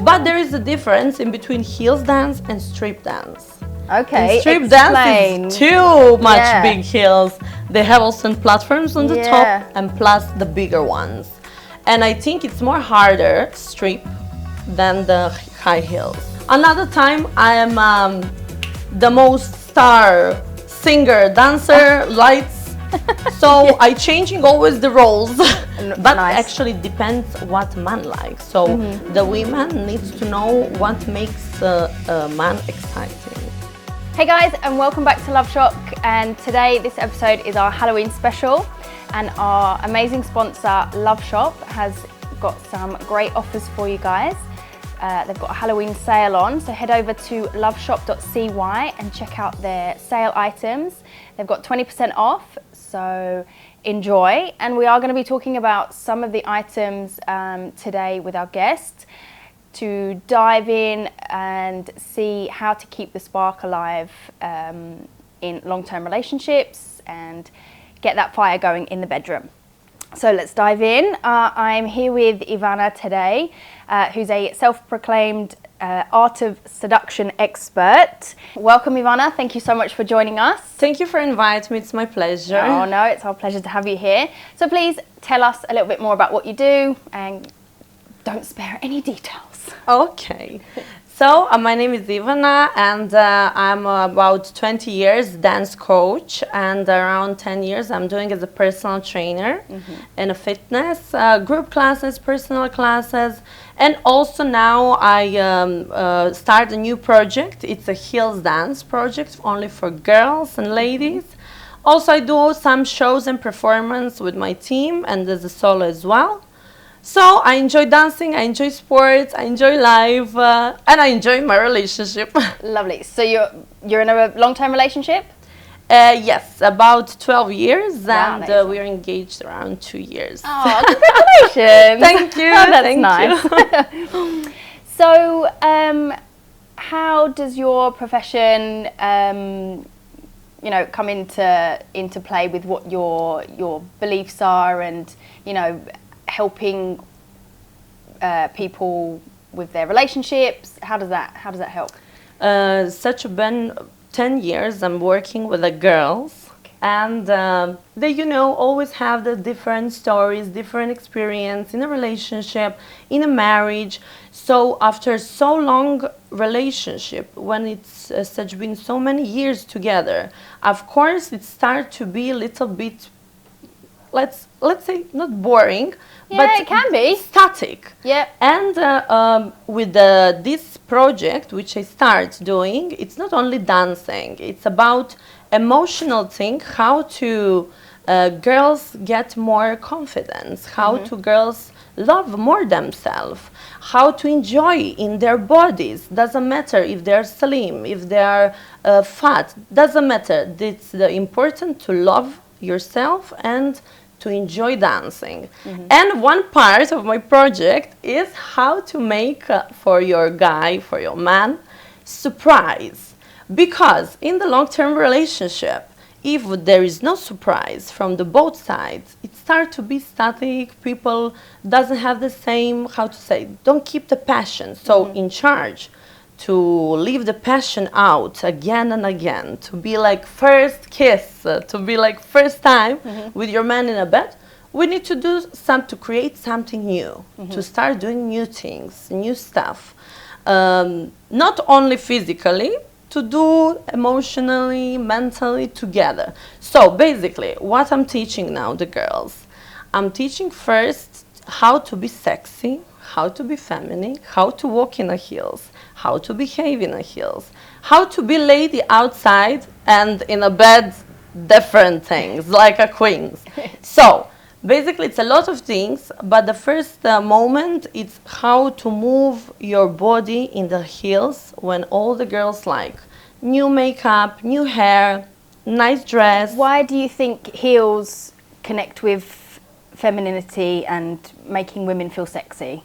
But there is a difference in between heels dance and strip dance. Okay, In strip explain. dance is too much big heels. They have also platforms on the top and plus the bigger ones. And I think it's more harder strip than the high heels. Another time I am the most star singer, dancer, lights. So I changing always the roles. But actually depends what man likes. So the women needs to know what makes a man exciting. Hey guys, and welcome back to Love Shock. And today this episode is our Halloween special, and our amazing sponsor Love Shop has got some great offers for you guys. They've got a Halloween sale on, so head over to loveshop.cy and check out their sale items. They've got 20% off, so enjoy. And we are going to be talking about some of the items today with our guest, to dive in and see how to keep the spark alive in long-term relationships and get that fire going in the bedroom. So let's dive in. I'm here with Ivana today, who's a self-proclaimed Art of Seduction expert. Welcome, Ivana. Thank you so much for joining us. Thank you for inviting me. It's my pleasure. Oh no, it's our pleasure to have you here. So please tell us a little bit more about what you do and don't spare any details. Okay. So my name is Ivana, and I'm about 20 years dance coach, and around 10 years I'm doing as a personal trainer in a fitness, group classes, personal classes, and also now I start a new project. It's a heels dance project only for girls and ladies. Also I do some shows and performance with my team and as a solo as well. So I enjoy dancing, I enjoy sports, I enjoy life, and I enjoy my relationship. Lovely. So you're in a long-term relationship? Yes, about 12 years, Wow, and we're engaged around 2 years. Oh, congratulations! Thank you. Oh, that's thank nice. You. So, how does your profession, come into play with what your beliefs are, and helping people with their relationships? How does that help? Such been 10 years I'm working with the girls, and they always have the different stories, different experience in a relationship, in a marriage. So after so long relationship, when it's such been so many years together, of course it starts to be a little bit, let's say, not boring, but it can be static. Yeah. And with this project, which I start doing, it's not only dancing. It's about emotional thing, how to girls get more confidence, how to girls love more themselves, how to enjoy in their bodies. Doesn't matter if they're slim, if they are fat. Doesn't matter. It's important to love yourself and to enjoy dancing. And one part of my project is how to make for your guy, for your man, surprise. Because in the long-term relationship, if there is no surprise from the both sides, it starts to be static. People doesn't have the same, don't keep the passion. So in charge to leave the passion out again and again, to be like first kiss, to be like first time with your man in a bed, we need to do to create something new, to start doing new things, new stuff. Not only physically, to do emotionally, mentally together. So basically, what I'm teaching now the girls, I'm teaching first how to be sexy, how to be feminine, how to walk in the heels, how to behave in the heels, how to be lady outside and in a bed, different things, like a queen. So basically it's a lot of things, but the first moment it's how to move your body in the heels when all the girls like new makeup, new hair, nice dress. Why do you think heels connect with femininity and making women feel sexy?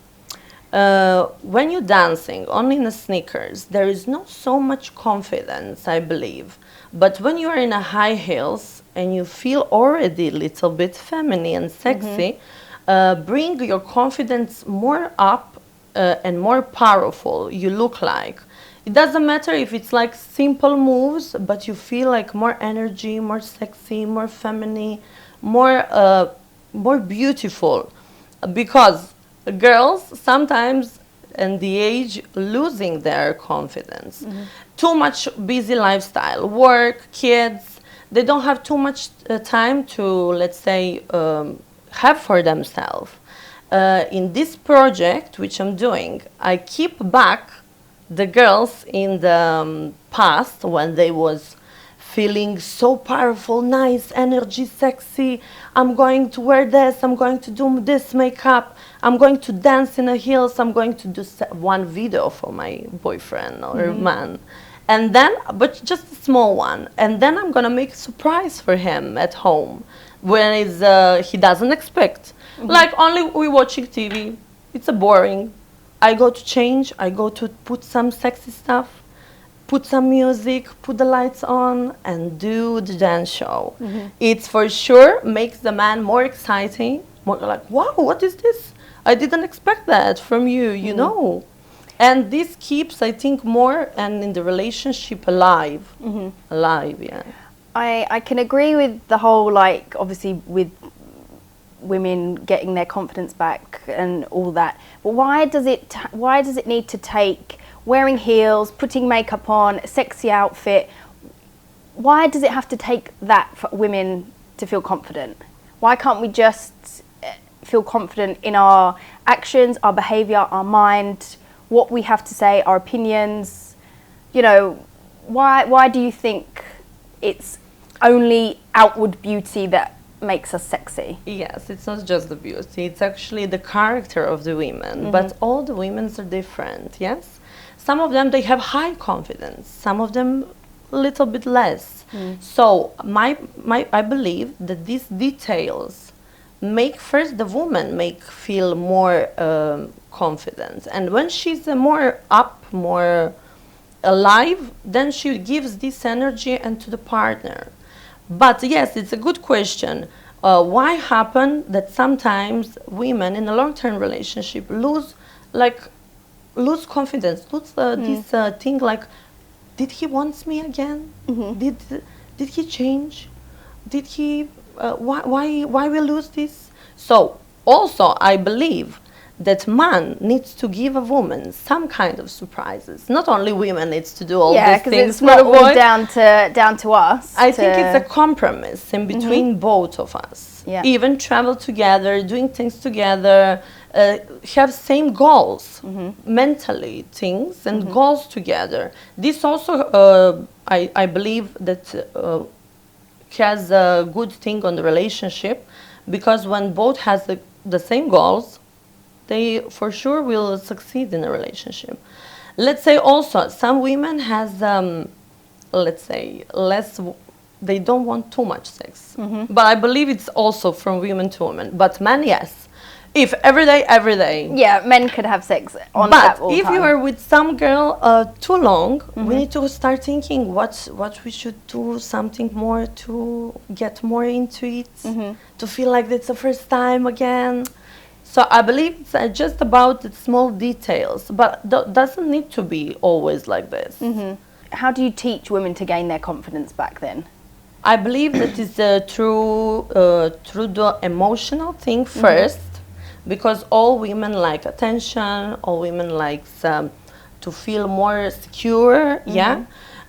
When you're dancing only in the sneakers, there is not so much confidence, I believe. But when you are in a high heels and you feel already a little bit feminine and sexy, bring your confidence more up and more powerful you look like. It doesn't matter if it's like simple moves, but you feel like more energy, more sexy, more feminine, more beautiful. Because girls sometimes in the age losing their confidence. Too much busy lifestyle, work, kids, they don't have too much time to, let's say, have for themselves. In this project, which I'm doing, I keep back the girls in the past when they was feeling so powerful, nice, energy, sexy. I'm going to wear this, I'm going to do this makeup, I'm going to dance in the heels, I'm going to do one video for my boyfriend or man. And then, but just a small one. And then I'm gonna make a surprise for him at home when he doesn't expect. Like only we watching TV, it's a boring. I go to change, I go to put some sexy stuff, put some music, put the lights on, and do the dance show. It's for sure makes the man more exciting, more like, wow, what is this? I didn't expect that from you, you know. And this keeps, I think, more and in the relationship alive. Alive, yeah. I can agree with the whole, like, obviously with women getting their confidence back and all that. But why does it need to take wearing heels, putting makeup on, a sexy outfit? Why does it have to take that for women to feel confident? Why can't we just feel confident in our actions, our behavior, our mind, what we have to say, our opinions? You know, why do you think it's only outward beauty that makes us sexy? Yes, it's not just the beauty, it's actually the character of the women. But all the women are different, yes? Some of them, they have high confidence, some of them a little bit less. So I believe that these details make first the woman feel more confident. And when she's more up, more alive, then she gives this energy and to the partner. But yes, it's a good question. Why happen that sometimes women in a long-term relationship lose confidence, lose this thing like, did he want me again? Did he change? Did he? Why we lose this? So also I believe that man needs to give a woman some kind of surprises. Not only women needs to do all these things. It's not all down to us. I think it's a compromise in between both of us. Yeah. Even travel together, doing things together, have same goals, mentally things and goals together. This also, I believe that has a good thing on the relationship, because when both has the same goals, they for sure will succeed in a relationship. Let's say also some women has, let's say, less, they don't want too much sex. But I believe it's also from women to women. But men, yes. If every day. Yeah, men could have sex on that all the time. But if you are with some girl too long, we need to start thinking what we should do, something more to get more into it, to feel like it's the first time again. So I believe it's just about the small details, but doesn't need to be always like this. How do you teach women to gain their confidence back then? I believe that is through the emotional thing first, because all women like attention, all women like to feel more secure,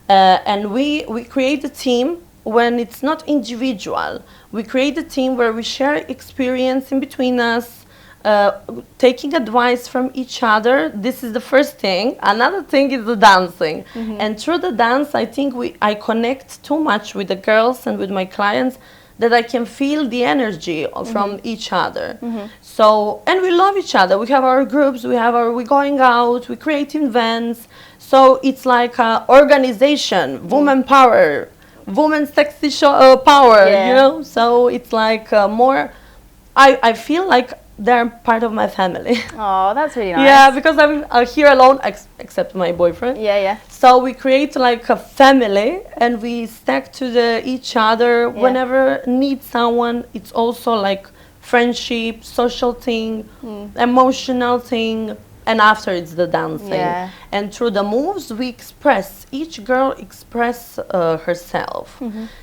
and we create a team when it's not individual. We create a team where we share experience in between us, taking advice from each other. This is the first thing. Another thing is the dancing. And through the dance, I think I connect too much with the girls and with my clients that I can feel the energy from each other. So, and we love each other. We have our groups, we're going out, we create events. So it's like organization, woman power, woman sexy power, you know? So it's like more, I feel like they're part of my family. Oh, that's really nice. Yeah, because I'm here alone, except my boyfriend. Yeah. So we create like a family, and we stick to each other whenever need someone. It's also like friendship, social thing, emotional thing. and after it's the dancing. Yeah. And through the moves, we express, each girl express herself.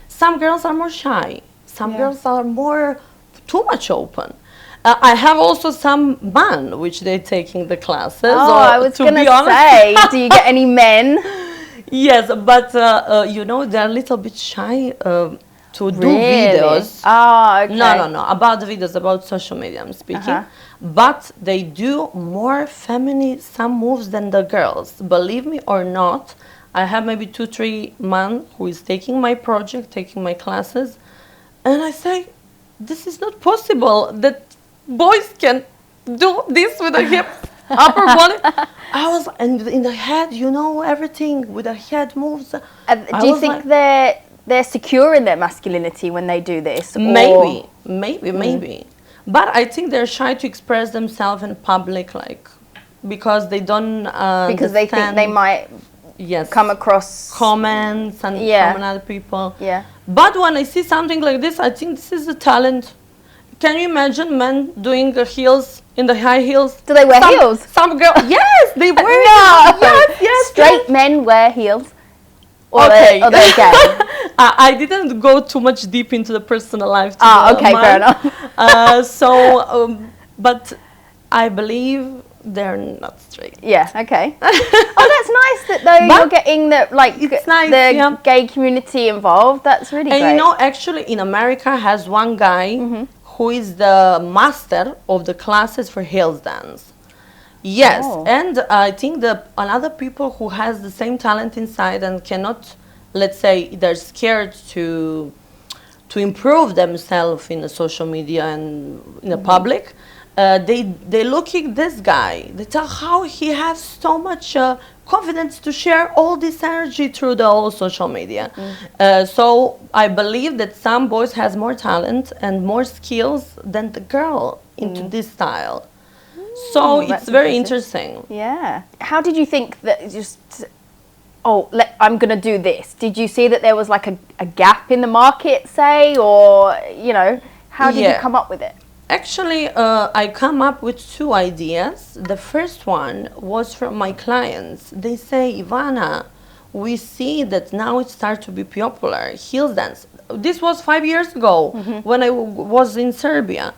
Some girls are more shy. Some girls are more, too much open. I have also some men which they're taking the classes. Oh, I was going to say, do you get any men? Yes, but you know, they're a little bit shy to do videos. Oh, okay. No. About the videos, about social media, I'm speaking. But they do more feminine some moves than the girls. Believe me or not, I have maybe 2-3 men who is taking my project, taking my classes, and I say, this is not possible that boys can do this with the hip, upper body. I was, and in the head, you know, everything with the head moves. Do you think like, they're secure in their masculinity when they do this? Maybe. But I think they're shy to express themselves in public, like, because they don't because they think they might come across comments and from other people. Yeah. But when I see something like this, I think this is a talent. Can you imagine men doing the heels, in the high heels? Do they wear heels? Some girls, yes, they wear no. Yes. Straight men wear heels? Or okay. They're gay? I didn't go too much deep into the personal life. Okay, fair enough. But I believe they're not straight. Yeah, okay. Oh, that's nice that though you're getting the, like, the gay community involved. That's really great. And you know, actually in America has one guy who is the master of the classes for heels dance. Yes, and I think another people who has the same talent inside and cannot, let's say, they're scared to improve themselves in the social media and in the public. They look at this guy. They tell how he has so much confidence to share all this energy through the whole social media. So I believe that some boys has more talent and more skills than the girl into this style. So it's very interesting. Yeah. How did you think that just, I'm going to do this? Did you see that there was like a gap in the market, say, or, you know, how did you come up with it? Actually, I come up with 2 ideas. The first one was from my clients. They say, Ivana, we see that now it starts to be popular, heels dance. This was 5 years ago when I was in Serbia.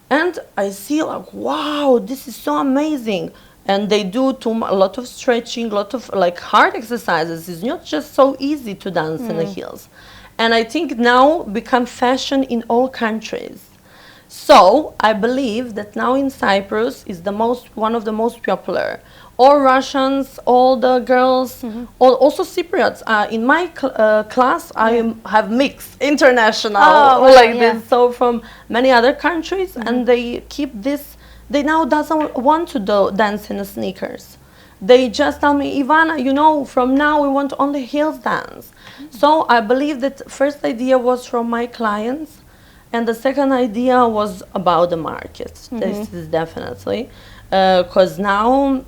And I see like, wow, this is so amazing. And they do a lot of stretching, a lot of like hard exercises. It's not just so easy to dance in the heels. And I think now become fashion in all countries. So I believe that now in Cyprus is one of the most popular. All Russians, all the girls, also Cypriots. In my class, I have mixed international this. So from many other countries, and they keep this. They now doesn't want to dance in the sneakers. They just tell me, Ivana, you know, from now we want only heels dance. So I believe that first idea was from my clients. And the second idea was about the market. This is definitely because now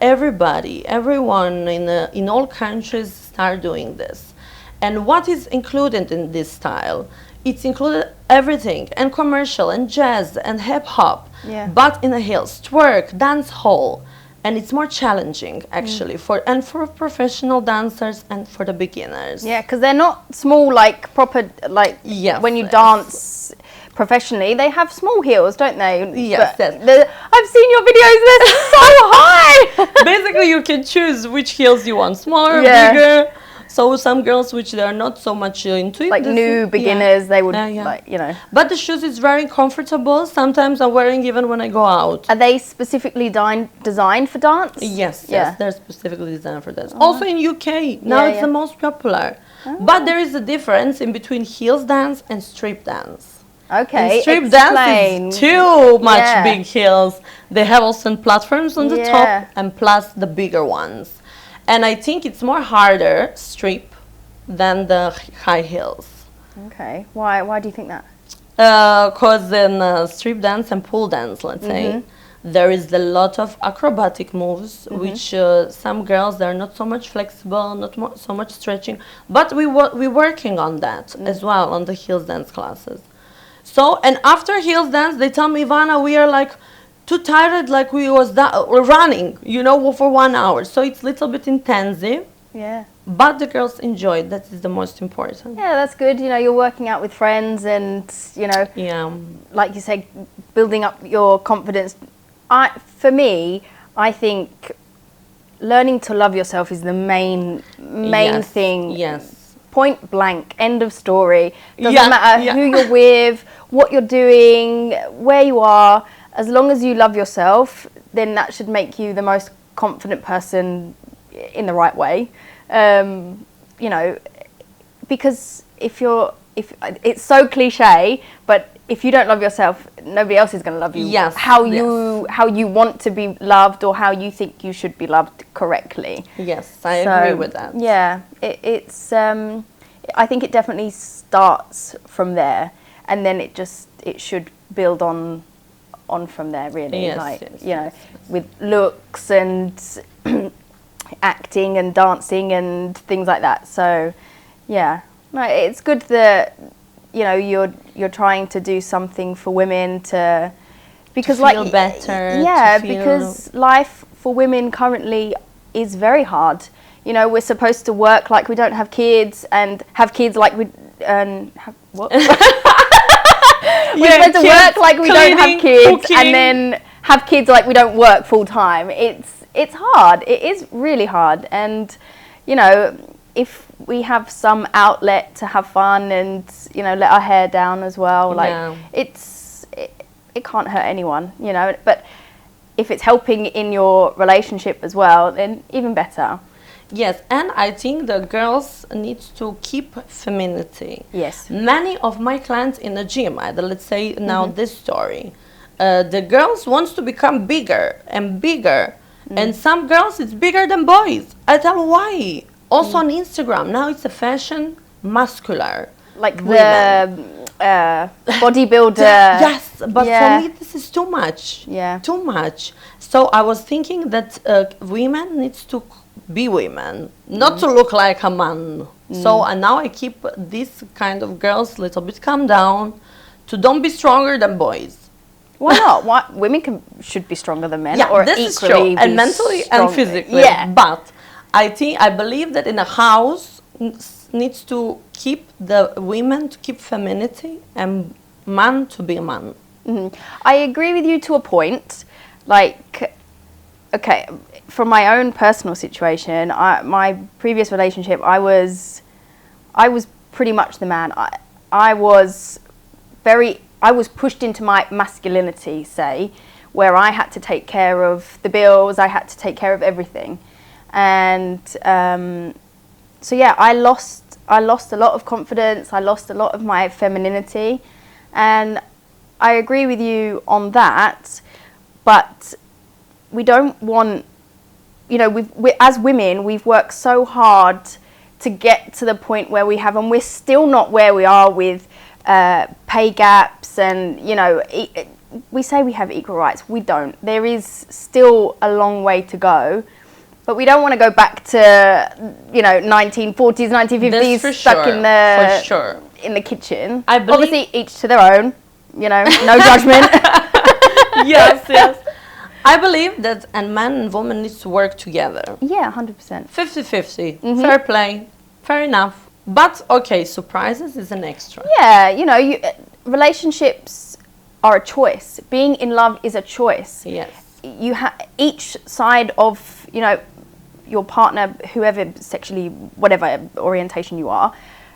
everyone in all countries start doing this. And what is included in this style? It's included everything, and commercial, and jazz, and hip hop, but in the heels, twerk, dance hall. And it's more challenging, actually, for professional dancers and for the beginners. Yeah, because they're not small, like proper, like when you dance professionally, they have small heels, don't they? Yes. I've seen your videos; they're so high. Basically, you can choose which heels you want, smaller, bigger. So some girls, which they are not so much into it, like new beginners, they would like, you know. But the shoes is very comfortable. Sometimes I'm wearing even when I go out. Are they specifically designed for dance? Yes, they're specifically designed for dance. Also in UK, now it's the most popular. But there is a difference in between heels dance and strip dance. Okay, strip dance is too much big heels. They have also platforms on the top and plus the bigger ones. And I think it's more harder strip than the high heels. Okay, why do you think that? Because in strip dance and pole dance, let's say, there is a lot of acrobatic moves, which some girls, they're not so much flexible, not so much stretching. But we're working on that as well on the heels dance classes. So, and after heels dance, they tell me, Ivana, we are like too tired, like we was running, for 1 hour. So it's a little bit intensive. Yeah. But the girls enjoy it. That is the most important. Yeah, that's good. You're working out with friends and, Yeah. like you say, building up your confidence. For me, I think learning to love yourself is the main Yes, thing. yes. Point blank, end of story. Doesn't Yeah, matter yeah. who you're with, what you're doing, where you are. As long as you love yourself, then that should make you the most confident person in the right way. Because if it's so cliche, but if you don't love yourself, nobody else is going to love you. Yes, How yes. you want to be loved, or how you think you should be loved correctly. Yes, I agree with that. Yeah, it's. I think it definitely starts from there, and then it should build on from there. Really, Yes, yes, with looks and acting and dancing and things like that. So, yeah, no, it's good that you're trying to do something for women because to feel better. Yeah, to feel because life for women currently is very hard. We're supposed to work like we don't have kids and have kids like we have what? We're supposed to work like we don't have kids, cooking. and then have kids like we don't work full time. It's hard. It is really hard. And, if we have some outlet to have fun and, let our hair down as well, it can't hurt anyone, But if it's helping in your relationship as well, then even better. Yes, and I think the girls need to keep femininity. Yes. Many of my clients in the gym, let's say now this story, the girls wants to become bigger and bigger. And some girls, it's bigger than boys. I tell you why. Also on Instagram, now it's a fashion muscular. Like women. the bodybuilder. Yes, but Yeah. for me, this is too much. Yeah. Too much. So I was thinking that women needs to be women, not to look like a man. So and now I keep these kind of girls a little bit calm down, to don't be stronger than boys. Why not? Why women should be stronger than men, Yeah, or this is equally true, and be mentally strong. and physically. Yeah. But I believe that in a house needs to keep the women to keep femininity and man to be a man. I agree with you to a point. Like, okay, from my own personal situation, my previous relationship, I was pretty much the man. I was pushed into my masculinity, say, where I had to take care of the bills, I had to take care of everything. And so yeah, I lost a lot of confidence, I lost a lot of my femininity, and I agree with you on that, but we don't want, we as women, we've worked so hard to get to the point where we have, and we're still not where we are with pay gaps and, we say we have equal rights. We don't. There is still a long way to go. But we don't want to go back to, 1940s, 1950s, For stuck sure, in the for sure. in the kitchen. I believe- Obviously, each to their own. No judgment. Yes, yes. I believe that a man and woman needs to work together. Yeah, 100%. 50-50. Fair play. Fair enough. But, okay, surprises is an extra. Yeah, relationships are a choice. Being in love is a choice. Yes. Each side of, your partner, whoever sexually, whatever orientation you are,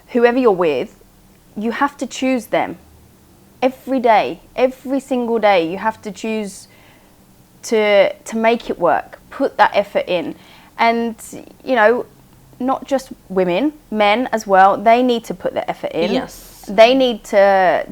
whoever you're with, you have to choose them. Every day, every single day, you have to choose to make it work, put that effort in. And, not just women, men as well, they need to put the effort in. Yes. They need to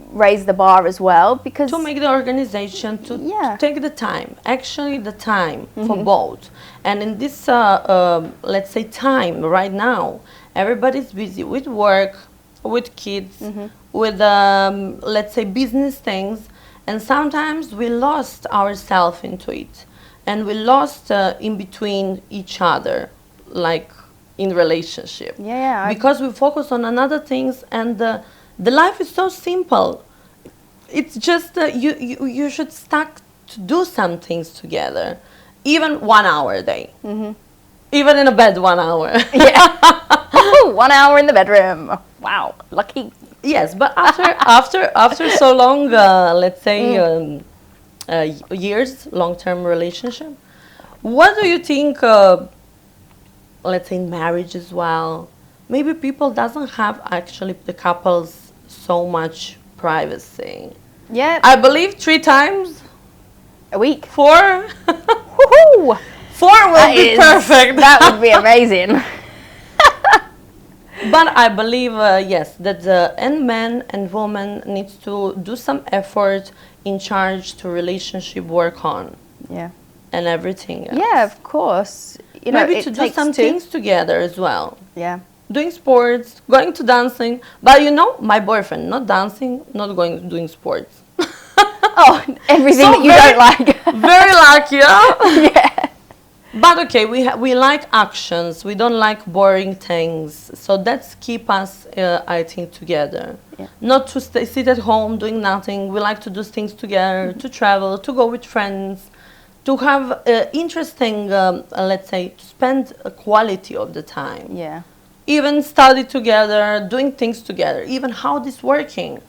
raise the bar as well, because To make the organization, to take the time, actually the time for both. And in this, let's say, time right now, everybody's busy with work, with kids, with, let's say, business things. And sometimes we lost ourselves into it. And we lost in between each other, like in relationship. Yeah, because we focus on another things, and the life is so simple. It's just you should to do some things together, even 1 hour a day. Even in a bed, 1 hour. Yeah. 1 hour in the bedroom. Wow, lucky. Yes, but after so long, let's say years, long-term relationship, what do you think? Let's say in marriage as well, maybe people doesn't have actually the couples so much privacy. Yeah. I believe 3 times, A week. 4. Woohoo! 4 will be perfect. That would be amazing. But I believe, yes, that and men and women needs to do some effort in charge to relationship work on Yeah. and everything else. Yeah, of course. You know, Maybe it to do takes some two. things together as well. Yeah. Doing sports, going to dancing. But you know, my boyfriend, not dancing, not going to doing sports. Oh, everything So that you very- don't like. Very lucky, huh? Yeah. But okay, we like actions. We don't like boring things. So that's keep us, I think, together. Yeah. Not to sit at home doing nothing. We like to do things together, to travel, to go with friends, to have interesting, let's say, to spend a quality of the time. Yeah. Even study together, doing things together, even how this working,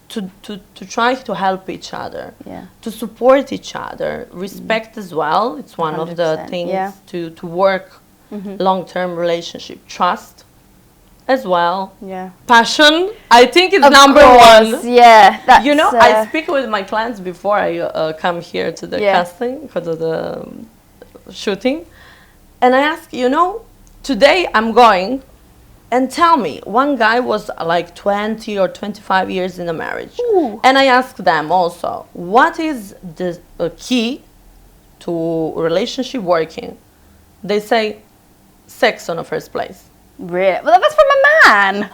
to try to help each other, Yeah. to support each other, respect as well. It's one of the 100%, things yeah. to work long-term relationship. Trust as well. Yeah. Passion, I think it's Of number course, 1. Yeah. That's, You know, I speak with my clients before I come here to the Yeah. casting, because of the shooting. And I ask, you know, today I'm going, and tell me, one guy was like 20 or 25 years in a marriage. Ooh. And I ask them also, what is the key to relationship working? They say, sex on the first place. Really? Well, that's from a man.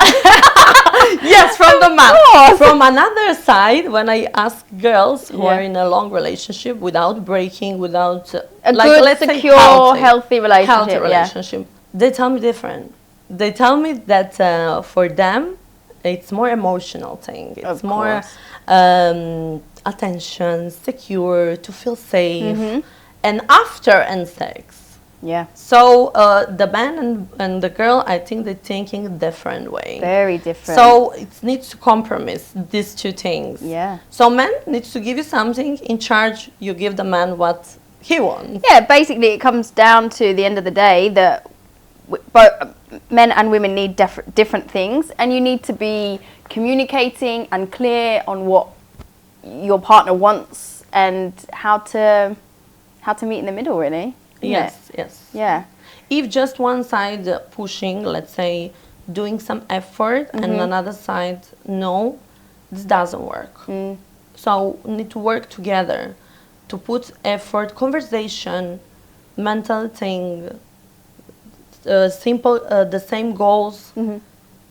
Yes, from the man. course. From another side, when I ask girls who Yeah. are in a long relationship without breaking, without A like, good, let's say secure, healthy relationship. healthy relationship, they tell me different. They tell me that for them, it's more emotional thing. It's Of more course. attention, secure, to feel safe, Mm-hmm. and after and sex. Yeah. So the man and the girl, I think they're thinking a different way. Very different. So it needs to compromise these two things. Yeah. So man needs to give you something. In charge, you give the man what he wants. Yeah, basically it comes down to the end of the day that both men and women need different things, and you need to be communicating and clear on what your partner wants and how to meet in the middle, really. isn't Yes, it? yes. Yeah. If just one side pushing, let's say, doing some effort, and another side no, this doesn't work. So we need to work together to put effort, conversation, mental thing, simple, the same goals,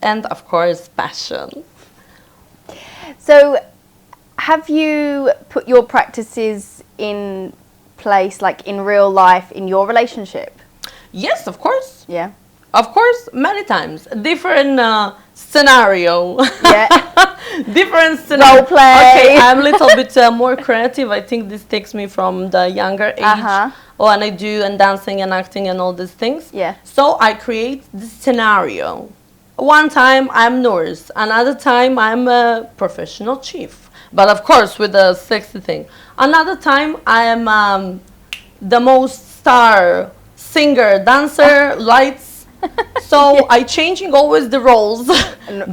and of course passion. So, have you put your practices in place, like in real life, in your relationship? Yes, of course. Yeah. Of course, many times. Different scenario. Yeah. Different scenario. Role play. Okay, I'm a little bit more creative. I think this takes me from the younger age. Uh-huh. When I do and dancing and acting and all these things. Yeah. So I create this scenario. One time I'm nurse, another time I'm a professional chief. But of course with the sexy thing. Another time I am the most star singer, dancer, lights. So I changing always the roles.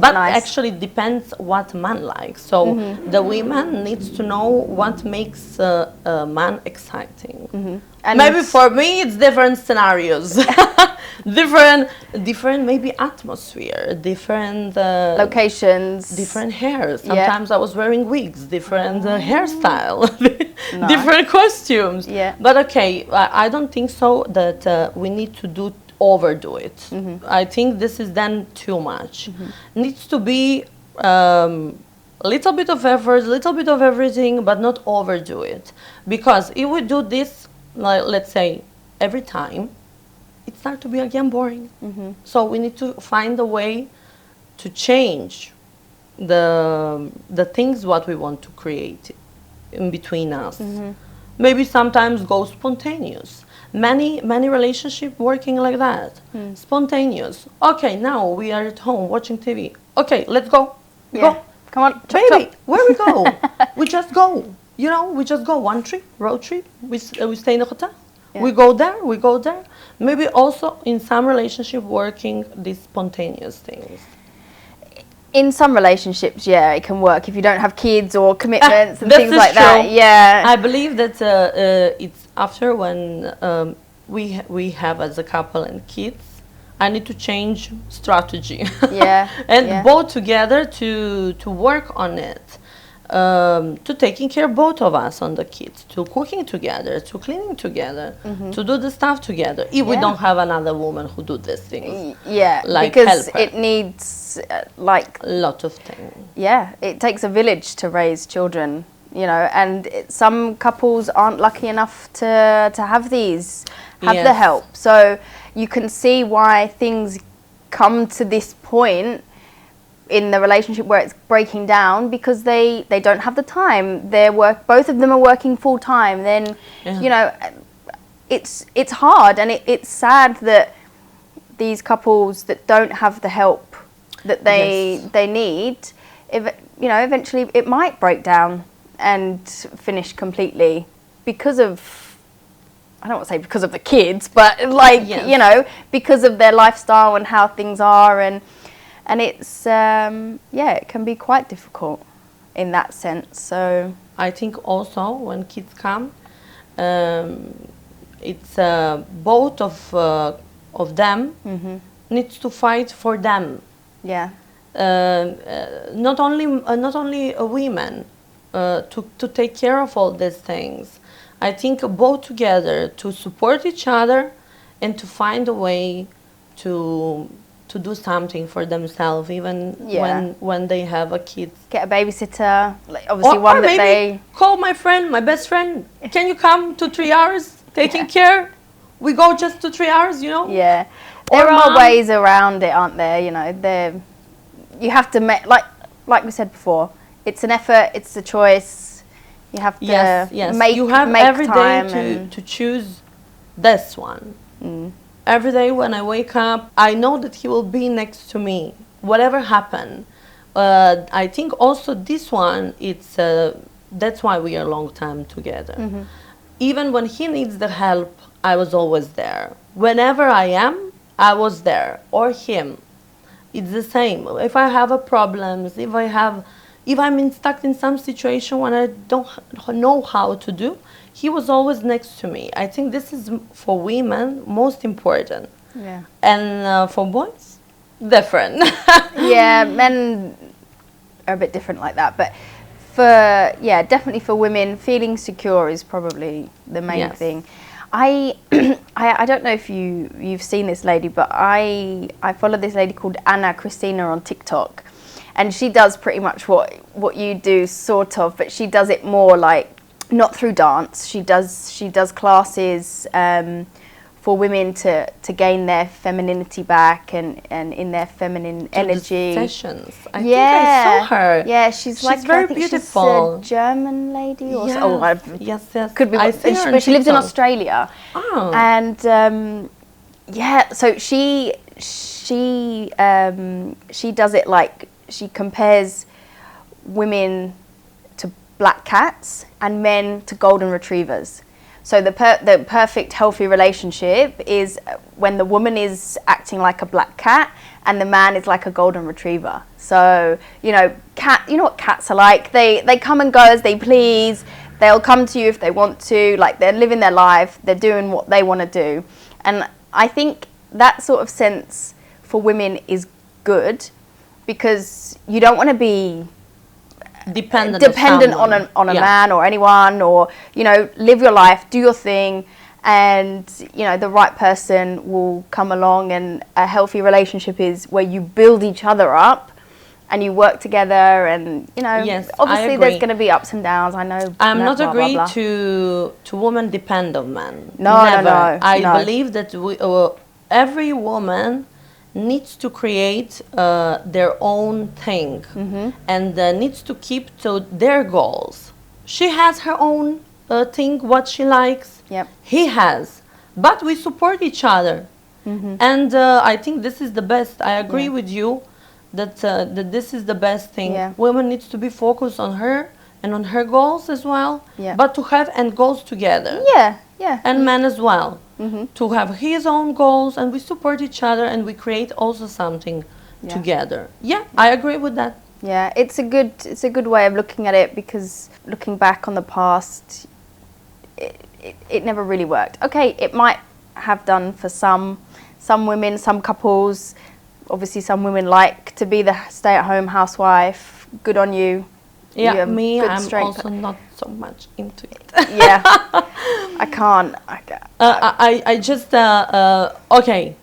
But Nice. actually depends what man likes. So the women needs to know what makes a man exciting. And Maybe for me it's different scenarios. different maybe atmosphere, different locations. different hair. Yeah. Sometimes I was wearing wigs, different hairstyle, Nice. different costumes. Yeah. But okay, I don't think so that we need to overdo it. I think this is then too much. Needs to be little bit of effort, little bit of everything, but not overdo it. Because if we do this, like, let's say, every time, it starts to be again boring. So we need to find a way to change the things what we want to create in between us. maybe sometimes go spontaneous. Many relationship working like that. Spontaneous. Okay, now we are at home watching TV. Okay, let's go. We go. Come on, chop, Baby, chop. where we go? We just go. You know, we just go one trip, road trip. We stay in a hotel. Yeah. We go there. We go there. Maybe also in some relationship working these spontaneous things. In some relationships, yeah, it can work if you don't have kids or commitments and This things is like that. true. Yeah. I believe that it's after when we have as a couple and kids, I need to change strategy. Yeah, and yeah. both together to work on it. To taking care both of us on the kids, to cooking together, to cleaning together, to do the stuff together. If we Yeah. don't have another woman who do these things, Yeah, like because helper. it needs like, a lot of things. yeah, it takes a village to raise children, you know, and some couples aren't lucky enough to have these, have the Yes. help. So you can see why things come to this point in the relationship where it's breaking down, because they don't have the time. Both of them are working full time. Then, Yeah. you know, it's hard, and it's sad that these couples that don't have the help that Yes. they need, you know, eventually it might break down and finish completely because of, I don't want to say because of the kids, but like, Yes. you know, because of their lifestyle and how things are, and it's yeah, it can be quite difficult in that sense. So I think also when kids come, it's both of them needs to fight for them. yeah, Not only women to take care of all these things. I think both together to support each other and to find a way to do something for themselves, even Yeah. when they have a kid. get a babysitter, like obviously one or that maybe call my friend, my best friend. Can you come to 3 hours taking care? We go just to 3 hours, you know. yeah. Or There are mom. ways around it, aren't there? You know, you have to make, like we said before, it's an effort, it's a choice. You have to Yes. make You have make every day time to choose this one. Every day when I wake up, I know that he will be next to me, whatever happen. I think also this one, it's that's why we are long time together. Even when he needs the help, I was always there. Whenever I am, I was there, or him. It's the same. If I have a problems, if I'm stuck in some situation when I don't know how to do, he was always next to me. I think this is for women most important. Yeah. And for boys, different. Yeah, men are a bit different like that, but definitely for women, feeling secure is probably the main Yes. thing. I don't know if you've seen this lady, but I follow this lady called Anna Christina on TikTok, and she does pretty much what you do, sort of, but she does it more like not through dance. She does classes for women to gain their femininity back and in their feminine energy. Sessions. I think I saw her. Yeah, she's like very I think beautiful. She's a German lady or Yes. so. Oh, yes. could be. I see her on But she lives in TikTok. Australia. Oh. And yeah, so she does it like she compares women to black cats and men to golden retrievers. So the perfect healthy relationship is when the woman is acting like a black cat and the man is like a golden retriever. So, you know, you know what cats are like. They come and go as they please. They'll come to you if they want to. Like, they're living their life. They're doing what they want to do. And I think that sort of sense for women is good, because you don't want to be dependent on a man or anyone, or, you know, live your life, do your thing, and, you know, the right person will come along. And a healthy relationship is where you build each other up and you work together, and, you know, Yes, I obviously there's agree. going to be ups and downs. I know. I'm not blah, blah, agree blah. to women depend on men. No, Never. no. I believe that every woman needs to create their own thing, and needs to keep to their goals. She has her own thing, what she likes. Yep. He has. But we support each other. And I think this is the best. I agree with you that this is the best thing. Yeah. Women needs to be focused on her and on her goals as well, but to have end goals together. Yeah, yeah. And men as well, to have his own goals, and we support each other, and we create also something together. Yeah, I agree with that. Yeah, it's a good way of looking at it, because looking back on the past, it never really worked. Okay, it might have done for some women, some couples. Obviously, some women like to be the stay-at-home housewife. Good on you. Yeah, you have me, good I'm strength. also not so much into it. Yeah, I can't. I just okay.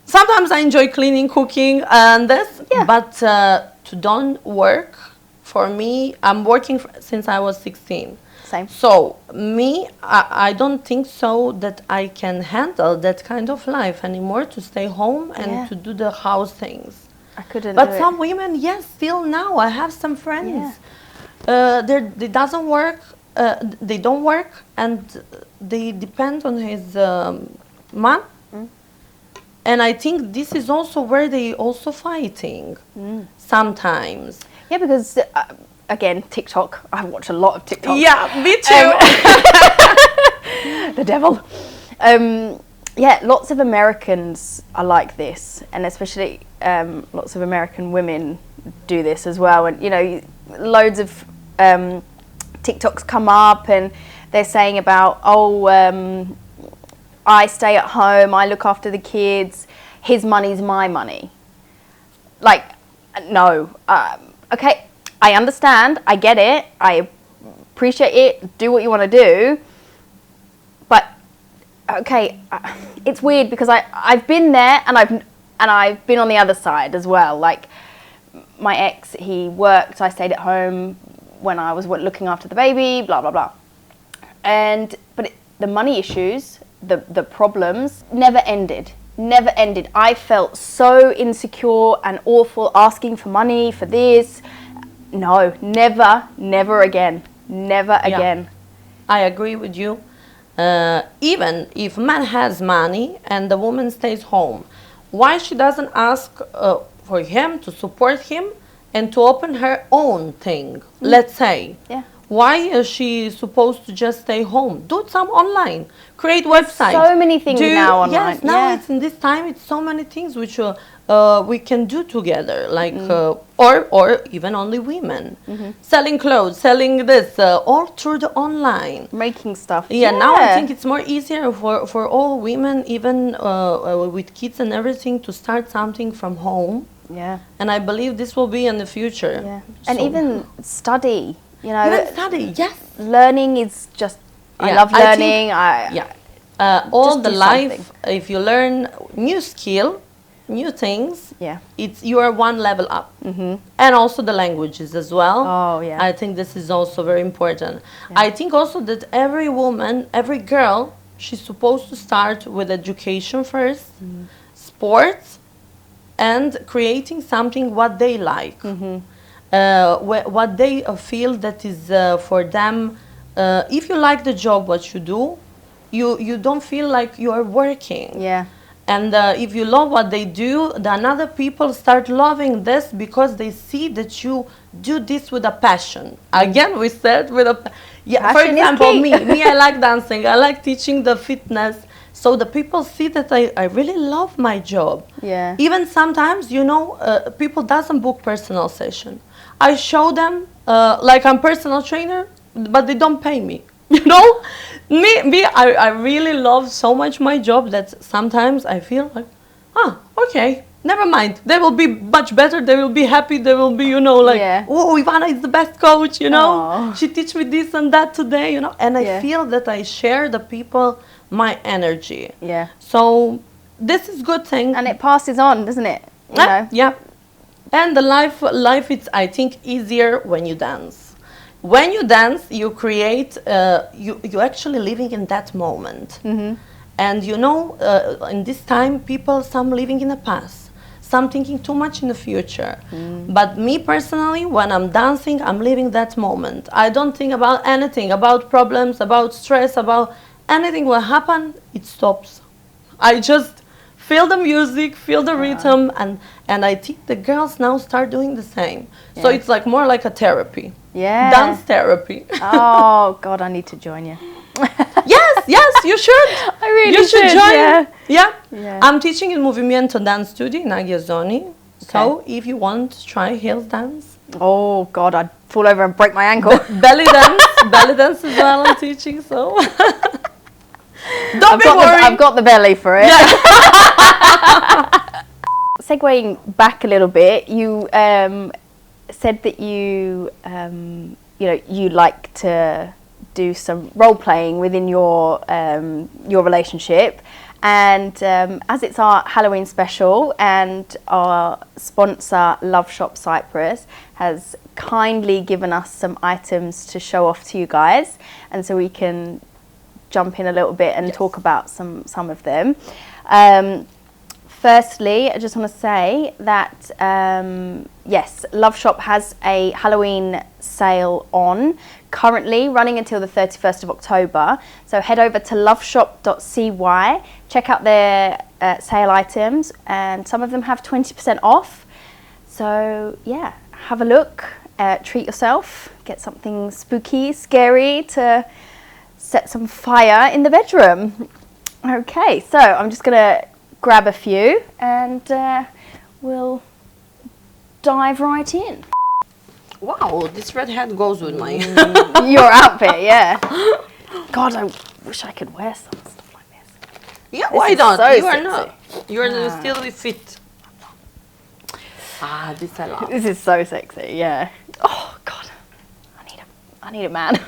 Sometimes I enjoy cleaning, cooking, and this. Yeah. But to don't work for me, I'm working since I was 16. Same. So me, I don't think so that I can handle that kind of life anymore, to stay home and to do the house things. I couldn't. But do some it. women, yes, still now. I have some friends. They doesn't work. They don't work, and they depend on his man. And I think this is also where they also fighting sometimes. Yeah, because again, TikTok. I watch a lot of TikTok. Yeah, me too. The devil. Yeah, lots of Americans are like this, and especially lots of American women do this as well. And you know, loads of TikToks come up, and they're saying about, I stay at home, I look after the kids, his money's my money. Like, no. Okay, I understand, I get it, I appreciate it, do what you want to do, but okay, it's weird because I've been there, and I've been on the other side as well. Like, my ex, he worked, I stayed at home when I was looking after the baby, blah blah blah, but the money issues, the problems never ended. I felt so insecure and awful, asking for money for this. No, never again. I agree with you. Even if man has money and the woman stays home, why she doesn't ask for him to support him and to open her own thing? Let's say. Yeah. Why is she supposed to just stay home? Do some online. Create websites. So many things now online. Yes, now it's in this time. It's so many things which we can do together, like or even only women selling clothes, selling this, all through the online. Making stuff. Yeah, now I think it's more easier for all women, even with kids and everything, to start something from home. Yeah. And I believe this will be in the future. Yeah. And So- even study. You know, even study, yes. learning is just. I Yeah, love I learning. think, all just the do life, something. if you learn new skill, new things, Yeah. you are one level up. And also the languages as well. Oh, yeah. I think this is also very important. I think also that every woman, every girl, she's supposed to start with education first, sports, and creating something what they like. What they feel that is for them. If you like the job what you do, you don't feel like you are working. Yeah. And if you love what they do, then other people start loving this because they see that you do this with a passion. Again, we said with a for Passion is example, key. me, I like dancing. I like teaching the fitness. So the people see that I really love my job. Yeah. Even sometimes, people doesn't book personal session. I show them like I'm personal trainer, but they don't pay me. I really love so much my job that sometimes I feel like, okay, never mind. They will be much better. They will be happy. They will be, Yeah. oh, Ivana is the best coach, Aw. She teach me this and that today, And I Yeah. feel that I share the people my energy. Yeah. So this is good thing. And it passes on, doesn't it? You know? Yeah. And the life it's, I think, easier when you dance. When you dance, you create, you actually living in that moment. And in this time, some living in the past, So I'm thinking too much in the future. But me personally, when I'm dancing, I'm living that moment. I don't think about anything, about problems, about stress, about anything will happen, it stops. I just feel the music, feel the rhythm, and I think the girls now start doing the same. So it's like more like a therapy. Yeah. Dance therapy. Oh God, I need to join you. Yes, you should. I really You should join. Yeah. I'm teaching in Movimiento Dance Studio in Agiazzoni. So if you want to try heels dance. Oh God, I'd fall over and break my ankle. Belly dance as well I'm teaching, so. Don't be worried. I've got the belly for it. Segueing back a little bit, you said that you you like to do some role playing within your relationship, and as it's our Halloween special and our sponsor Love Shop Cyprus has kindly given us some items to show off to you guys, and so we can jump in a little bit and talk about some of them. Firstly, I just want to say that yes, Love Shop has a Halloween sale on, currently running until the 31st of October. So head over to loveshop.cy, check out their sale items, and some of them have 20% off. So yeah, have a look, treat yourself, get something spooky, scary to set some fire in the bedroom. Okay, so I'm just gonna grab a few and we'll dive right in. Wow, this red hat goes with my Your outfit, yeah. God, I wish I could wear some stuff like this. Yeah, why is not? so You are sexy. not. You are still be fit. This I love. This is so sexy, yeah. Oh God, I need a man.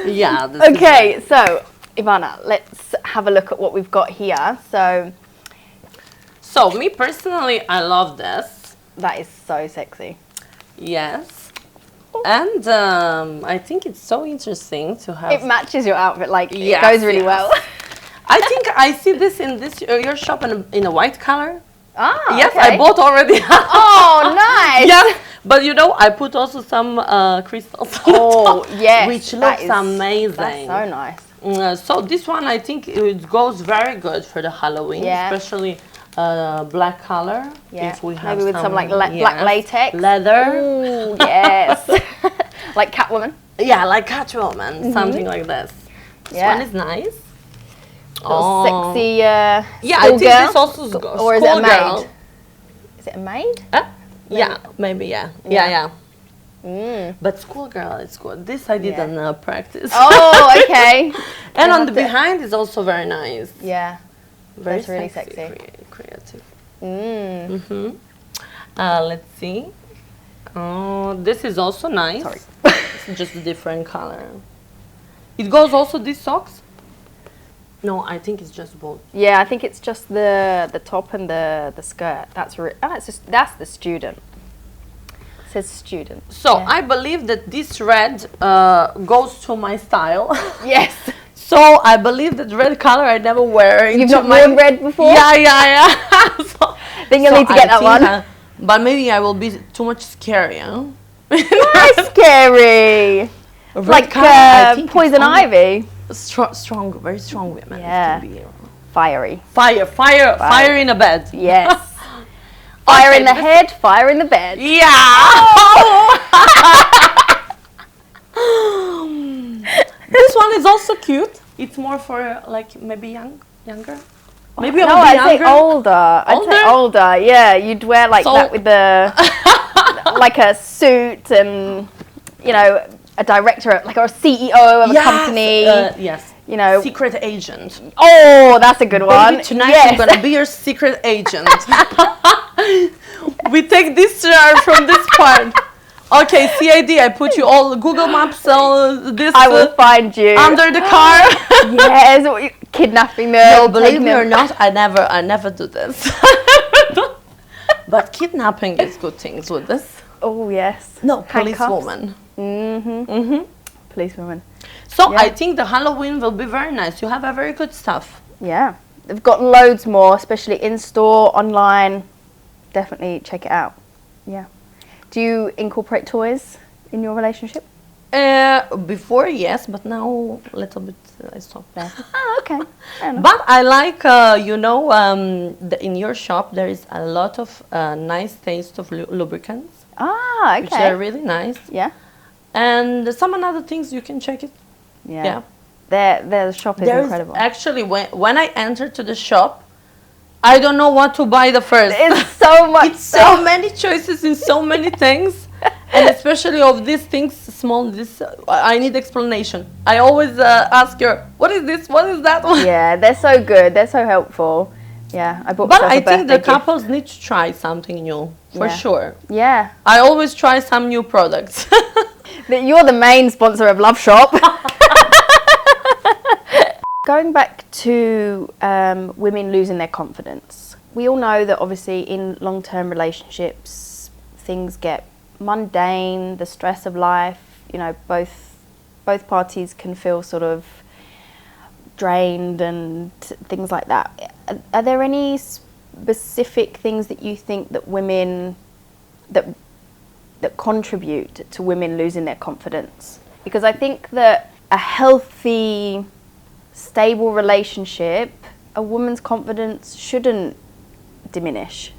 Yeah. This Okay, so Ivana, let's have a look at what we've got here. So me personally, I love this. That is so sexy. Yes. And I think it's so interesting to have. It matches your outfit, like Yes, it goes really yes. well. I think I see this in your shop in a white color. Ah, Yes, okay. I bought already. Oh, nice. Yes, but you know, I put also some crystals. on Oh, top, yes. which that looks is- amazing. That's so nice. So this one, I think it goes very good for the Halloween, Yeah. especially black color. Yeah. If we have Maybe with some like black yes, latex. leather. Ooh, yes. Like Catwoman. Yeah, like Catwoman, something like this. This Yeah. one is nice. Little sexy Yeah, I school think girl. this also is good. Or is it a maid? Is it a maid? Yeah, maybe, yeah. Mm. But schoolgirl is good. This I didn't practice. Oh, okay. And You on have the to- behind is also very nice. Yeah. Very That's really sexy. Creative. Mm. Let's see. Oh, this is also nice. Sorry. It's just a different color. It goes also these socks? No, I think it's just both. Yeah, I think it's just the top and the skirt. That's the student. It says student. So Yeah. I believe that this red goes to my style. Yes. So I believe that red color I never wear. You've into not my worn red before? Yeah. So, Then you'll need to get that think one. but maybe I will be too much scary, huh? Why scary? Red Like color, I think it's poison only ivy. Strong, very strong women. Yeah. Can be. Fiery. Fire in a bed. Yes. Fire in the this- head, fire in the bed. Yeah. This one is also cute. It's more for like maybe younger. Maybe No, I will be I'd say younger. older. I'd say older. Yeah, you'd wear like So- that with the like a suit and a director, like or a CEO of a Yes, company. yes. Secret Secret agent. Oh, that's a good one. Baby, tonight yes. I'm gonna be your secret agent. We take this chair from this part. Okay, CID. I put you all Google Maps. All this. I will find you under the car. Yes, kidnapping them. No, believe taking me or them. not, I never do this. But kidnapping is good things with this. Oh yes. No, Handcuffs. policewoman. Policewoman. So Yeah. I think the Halloween will be very nice. You have a very good stuff. Yeah, they've got loads more, especially in store, online. Definitely check it out. Yeah. Do you incorporate toys in your relationship? Before, yes, but now a little bit I stopped there. Oh, okay. Fair enough. But I like, in your shop there is a lot of nice taste of lubricants, Ah, which are okay. really nice. Yeah. And some other things you can check it. Yeah. Yeah. The shop is There is incredible. actually when I entered to the shop, I don't know what to buy the first. It's so much. It's so many choices in so many things, and especially of these things, small. This I need explanation. I always ask her, "What is this? What is that?" Yeah, they're so good. They're so helpful. Yeah, I bought But myself I a think the birthday gift. couples need to try something new for Yeah. sure. Yeah. I always try some new products. You're the main sponsor of Love Shop. Going back to women losing their confidence, we all know that obviously in long-term relationships things get mundane, the stress of life, you know, both parties can feel sort of drained and things like that. Are there any specific things that you think that women that contribute to women losing their confidence? Because I think that a healthy, stable relationship, a woman's confidence shouldn't diminish.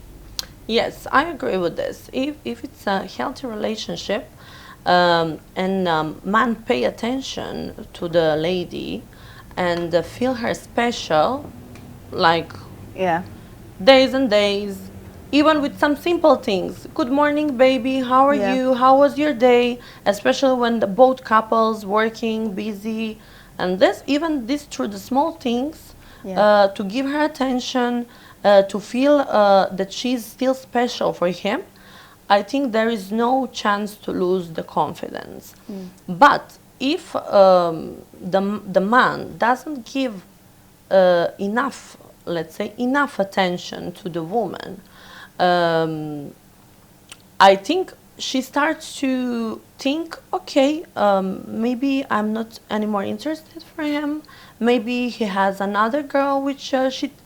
Yes, I agree with this. If it's a healthy relationship, man pay attention to the lady and feel her special, like Yeah. days and days, even with some simple things. Good morning, baby. How are Yeah. you? How was your day? Especially when both couples working, busy, and this through the small things, Yeah. to give her attention, to feel that she's still special for him. I think there is no chance to lose the confidence. But if the man doesn't give enough, let's say, enough attention to the woman, I think she starts to think, okay, maybe I'm not anymore interested for him. Maybe he has another girl which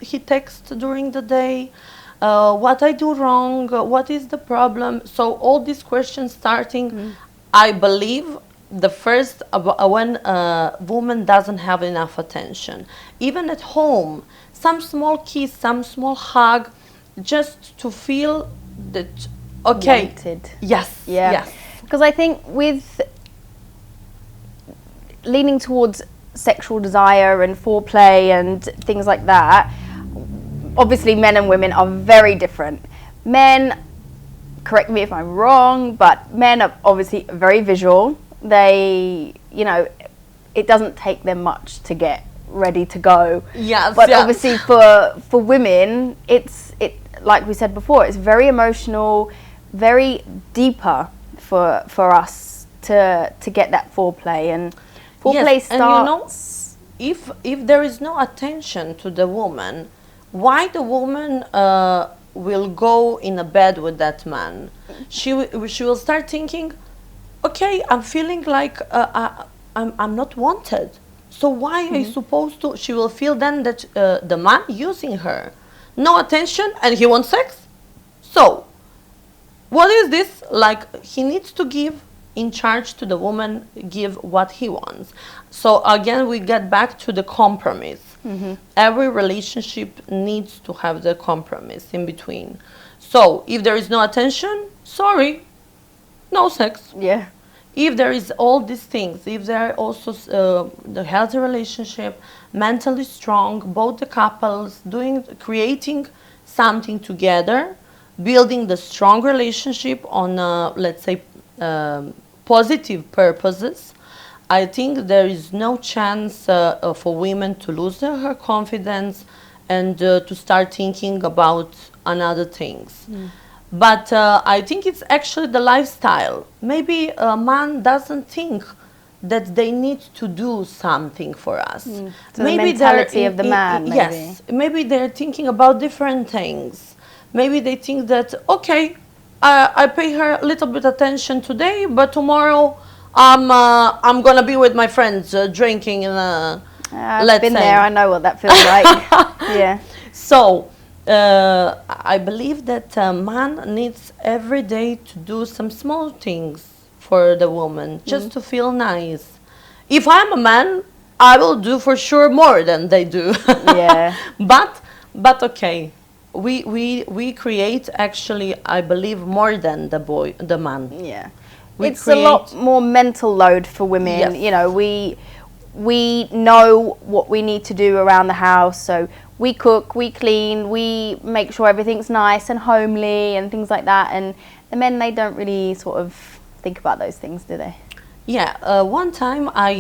he texts during the day. What I do wrong? What is the problem? So all these questions starting, I believe the first when a woman doesn't have enough attention, even at home, some small kiss, some small hug, just to feel that okay, Wanted. yes, Yeah. yes, Because I think with leaning towards sexual desire and foreplay and things like that, obviously men and women are very different. Men, correct me if I'm wrong, but men are obviously very visual. They, you know, it doesn't take them much to get ready to go. yes, But yes. obviously for women, it like we said before, it's very emotional, very deeper for us to get that foreplay, and foreplay Yes, and starts. if there is no attention to the woman, why the woman will go in a bed with that man? She will start thinking, okay, I'm feeling like I'm not wanted. So why are you supposed to? She will feel then that the man using her, no attention, and he wants sex. So what is this? Like, he needs to give in charge to the woman, give what he wants. So again, we get back to the compromise. Every relationship needs to have the compromise in between. So if there is no attention, sorry, no sex. Yeah. If there is all these things, if there are also the healthy relationship, mentally strong, both the couples creating something together, building the strong relationship on, let's say, positive purposes, I think there is no chance for women to lose her confidence and to start thinking about another things. But I think it's actually the lifestyle. Maybe a man doesn't think that they need to do something for us. So the mentality of the man, maybe. Yes, maybe they're thinking about different things. Maybe they think that, okay, I pay her a little bit attention today, but tomorrow I'm gonna be with my friends drinking. I've been say. there. I know what that feels like. Yeah. So I believe that a man needs every day to do some small things for the woman just to feel nice. If I'm a man, I will do for sure more than they do. Yeah. But okay, we create actually, I believe, more than the man. Yeah. We It's a lot more mental load for women. Yes. You know, we know what we need to do around the house, so we cook, we clean, we make sure everything's nice and homely and things like that. And the men, they don't really sort of think about those things, do they? Yeah. One time I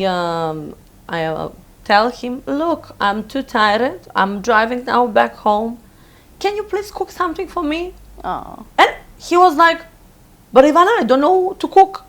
tell him, look, I'm too tired. I'm driving now back home. Can you please cook something for me? Oh. And he was like, but Ivana, I don't know to cook.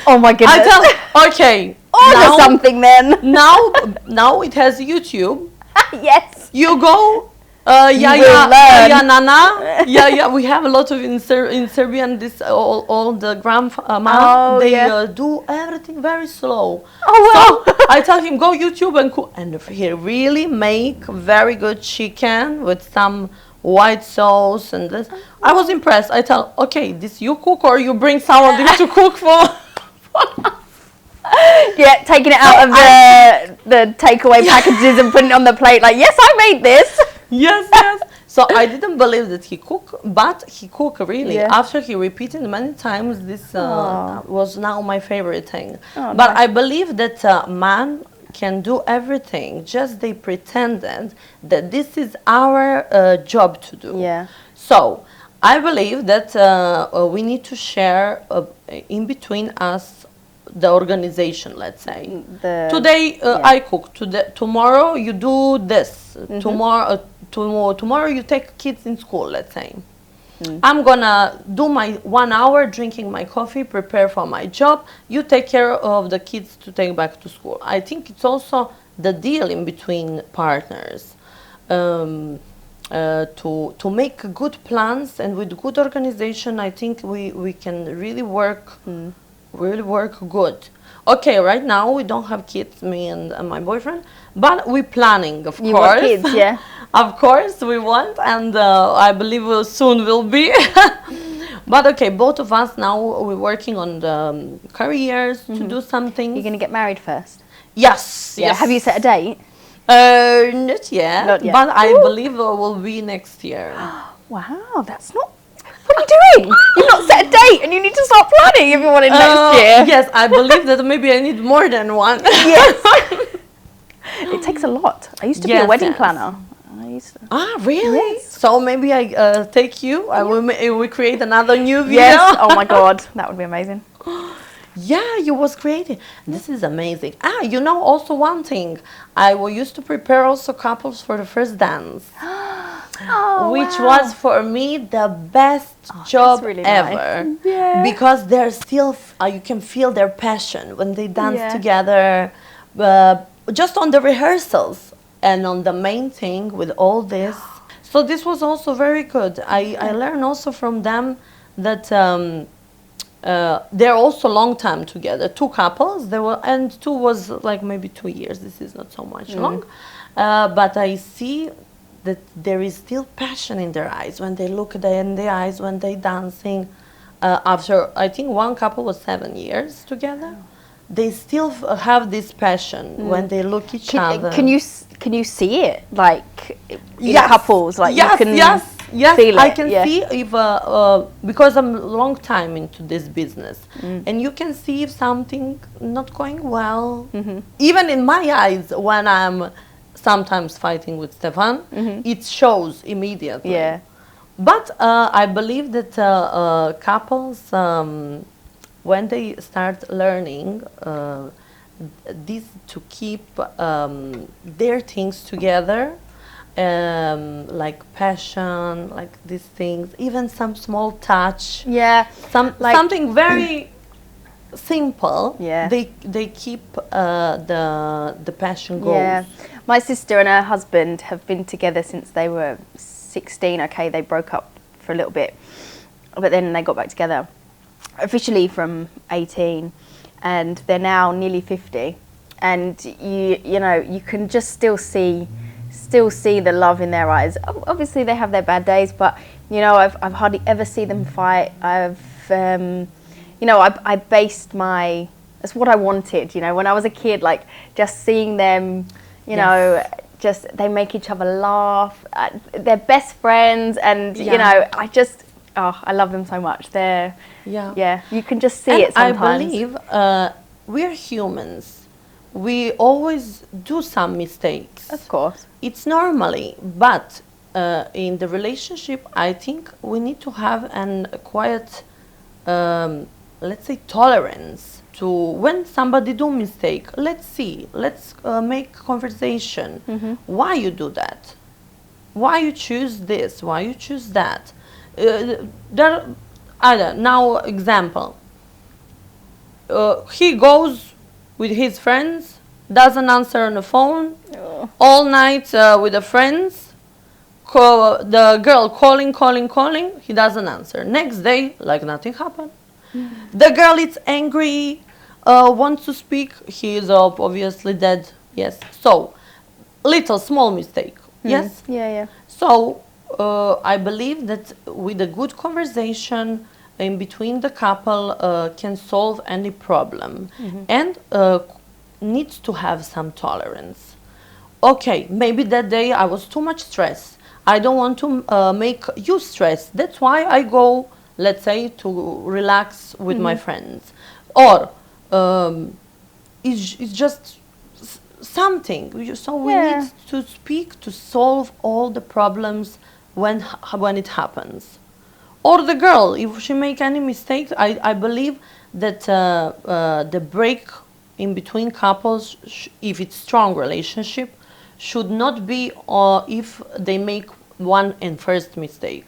Oh my goodness. I tell, okay. Order something then. now it has YouTube. Yes. You go. Nana. Yeah. We have a lot of in Serbian. This all the grandma. They do everything very slow. Oh wow. So I tell him go YouTube and cook, and he really make very good chicken with some white sauce and this. I was impressed. I tell, okay, this you cook or you bring someone to cook for. Yeah, taking it out of the takeaway packages and putting it on the plate. Like, yes, I made this. Yes. So I didn't believe that he cooked, but he cooked really. Yeah. After he repeated many times, this was now my favorite thing. Oh, but nice. I believe that man can do everything. Just they pretended that this is our job to do. Yeah. So I believe that we need to share in between us the organization, let's say. Today I cook. Tomorrow you do this. Tomorrow you take kids in school, let's say. I'm gonna do my 1 hour drinking my coffee, prepare for my job. You take care of the kids to take back to school. I think it's also the deal in between partners. To make good plans and with good organization, I think we can really work good. Okay, right now we don't have kids, me and my boyfriend, but we're planning, of You course. want kids, yeah. Of course we want, and I believe we'll soon will be. But okay, both of us now we're working on the careers to do something. You're going to get married first? Yes. Yeah. Yes. Have you set a date? Not yet. Not yet. But I believe it will be next year. Wow, that's not... What are you doing? You've not set a date and you need to start planning if you want it next year. Yes, I believe that maybe I need more than one. Yes. It takes a lot. I used to be a wedding Yes. planner. Really? Yes. So maybe I take you. We create another new video. Yes. Oh my God, that would be amazing. Yeah, you was creating. This is amazing. You know also one thing. I used to prepare also couples for the first dance. Which was for me the best job really ever. Nice. Yeah. Because they're still, you can feel their passion when they dance together, just on the rehearsals and on the main thing with all this. So this was also very good. I learned also from them that they're also long time together. 2 couples, and 2 was like maybe 2 years. This is not so much long. But I see that there is still passion in their eyes when they look in the eyes when they dancing. After I think one couple was 7 years together, they still have this passion when they look each other. Can you see it like in couples? Like you can feel it. I can see if because I'm a long time into this business, and you can see if something not going well. Even in my eyes when I'm sometimes fighting with Stefan, it shows immediately. Yeah. But I believe that couples, when they start learning this to keep their things together, like passion, like these things, even some small touch, something very simple. Yeah. They keep the passion goes. Yeah. My sister and her husband have been together since they were 16. Okay, they broke up for a little bit, but then they got back together officially from 18. and they're now nearly 50, and you know you can just still see the love in their eyes. Obviously they have their bad days, but you know I've hardly ever seen them fight. You know, I based my, that's what I wanted, you know, when I was a kid, like just seeing them, you know, just they make each other laugh, they're best friends, and you know I love them so much. They're you can just see it sometimes. I believe we're humans, we always do some mistakes, of course, it's normally, but in the relationship I think we need to have a quiet let's say tolerance to when somebody do mistake. Let's make conversation. Why you do that? Why you choose this? Why you choose that? There, I don't now example. He goes with his friends, doesn't answer on the phone, all night with the friends. The girl calling, he doesn't answer. Next day, like nothing happened. The girl is angry, wants to speak. He is obviously dead. Yes. So, little small mistake. Yes. Yeah. So, I believe that with a good conversation in between the couple can solve any problem, and needs to have some tolerance. Okay, maybe that day I was too much stressed. I don't want to make you stress. That's why I go, let's say, to relax with my friends, or it's just something. So we need to speak to solve all the problems when it happens. Or the girl, if she make any mistakes, I believe that the break in between couples, if it's strong relationship, should not be if they make one and first mistake.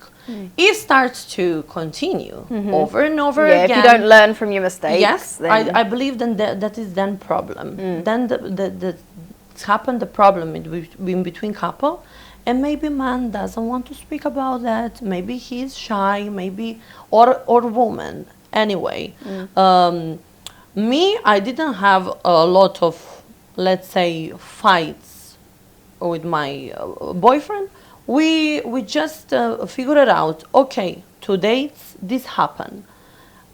It starts to continue over and over again. If you don't learn from your mistakes. Yes, then I believe then that is then problem. Then it's happened the problem in between couple, and maybe man doesn't want to speak about that. Maybe he's shy. Maybe or woman. Anyway, me, I didn't have a lot of, let's say, fights with my boyfriend. We just figured it out. Okay, today this happened,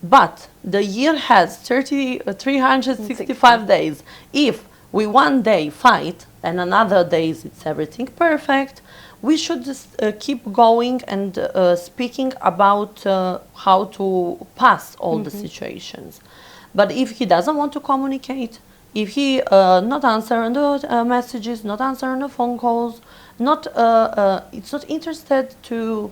but the year has 365 days. If we one day fight and another days it's everything perfect, we should just keep going and speaking about how to pass all the situations. But if he doesn't want to communicate, if he not answering the messages, not answering the phone calls, it's not interested to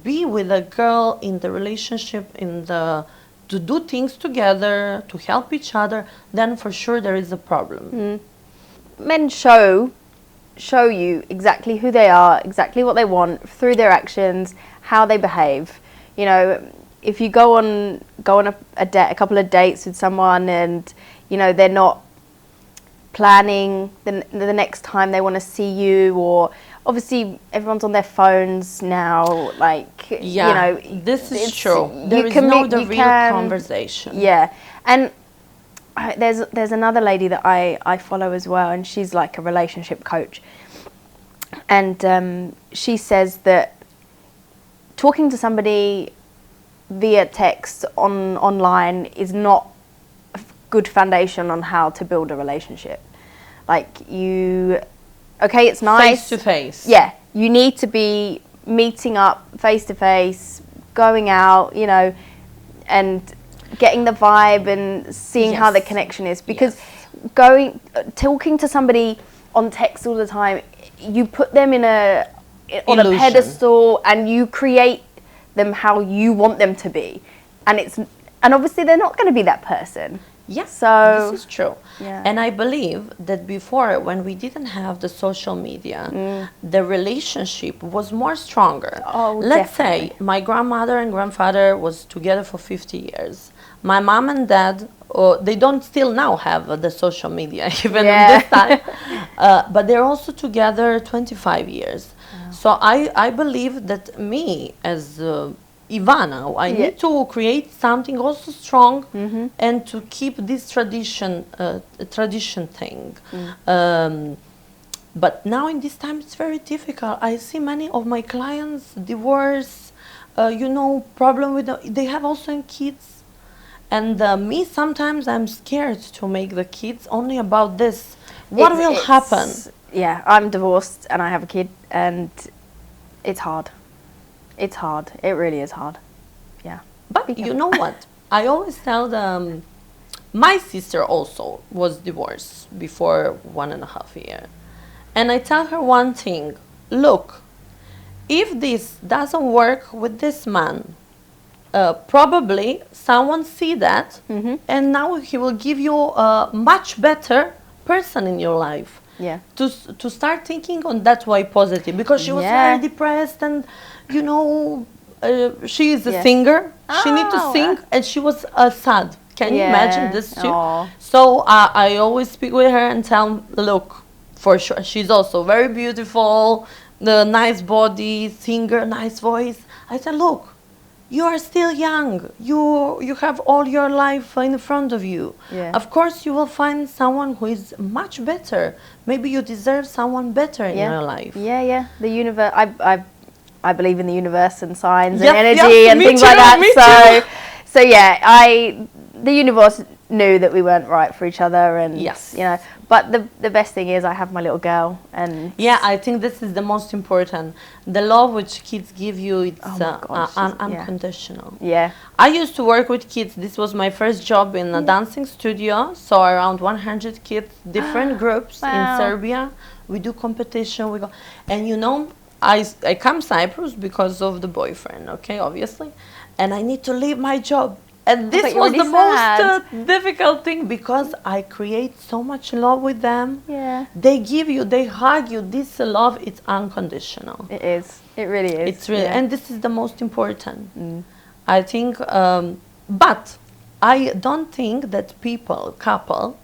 be with a girl in the relationship, to do things together, to help each other, then for sure there is a problem. Men show you exactly who they are, exactly what they want through their actions, how they behave. You know, if you go on a couple of dates with someone, and you know they're not planning the next time they want to see you, or obviously everyone's on their phones now, like you know, this is true. There is no real conversation. Yeah, and there's another lady that I follow as well, and she's like a relationship coach, and she says that talking to somebody via text online is not a good foundation on how to build a relationship. Like it's nice face to face. Yeah, you need to be meeting up face to face, going out, you know, and getting the vibe and seeing how the connection is, because talking to somebody on text all the time, you put them on a pedestal, and you create them how you want them to be, and obviously they're not going to be that person. Yes, so this is true. Yeah. And I believe that before, when we didn't have the social media, the relationship was more stronger. Let's say my grandmother and grandfather was together for 50 years. My mom and dad, they don't still now have the social media, even in this time, but they're also together 25 years. Wow. So I believe that me as Ivana. I Yeah. need to create something also strong and to keep this tradition thing. But now in this time it's very difficult. I see many of my clients divorce, problem with they have also kids, and me sometimes I'm scared to make the kids only about this. What will happen? Yeah, I'm divorced and I have a kid, and it's hard. It's hard. It really is hard. Yeah. But you know what? I always tell them, my sister also was divorced before 1.5 years. And I tell her one thing, look, if this doesn't work with this man, probably someone see that and now he will give you a much better person in your life. Yeah. To start thinking on that way positive, because she was very depressed, and she is a singer. She need to sing, and she was sad. Can you imagine this too? Aww. So I always speak with her and tell, look, for sure, she's also very beautiful, the nice body, singer, nice voice. I said, look, you are still young. You have all your life in front of you. Yeah. Of course, you will find someone who is much better. Maybe you deserve someone better in your life. Yeah, yeah. The universe. I believe in the universe and signs Yes, and energy and things too, like that. So yeah, the universe knew that we weren't right for each other, and but the best thing is I have my little girl, and I think this is the most important. The love which kids give you, it's unconditional. Yeah. I used to work with kids. This was my first job in a dancing studio, so around 100 kids, different groups in Serbia. We do competition, we go, and I come Cyprus because of the boyfriend, okay, obviously, and I need to leave my job. And this was the most difficult thing, because I create so much love with them. Yeah. They give you, they hug you. This love, it's unconditional. It is. It really is. It's really, and this is the most important. I think, but I don't think that couple,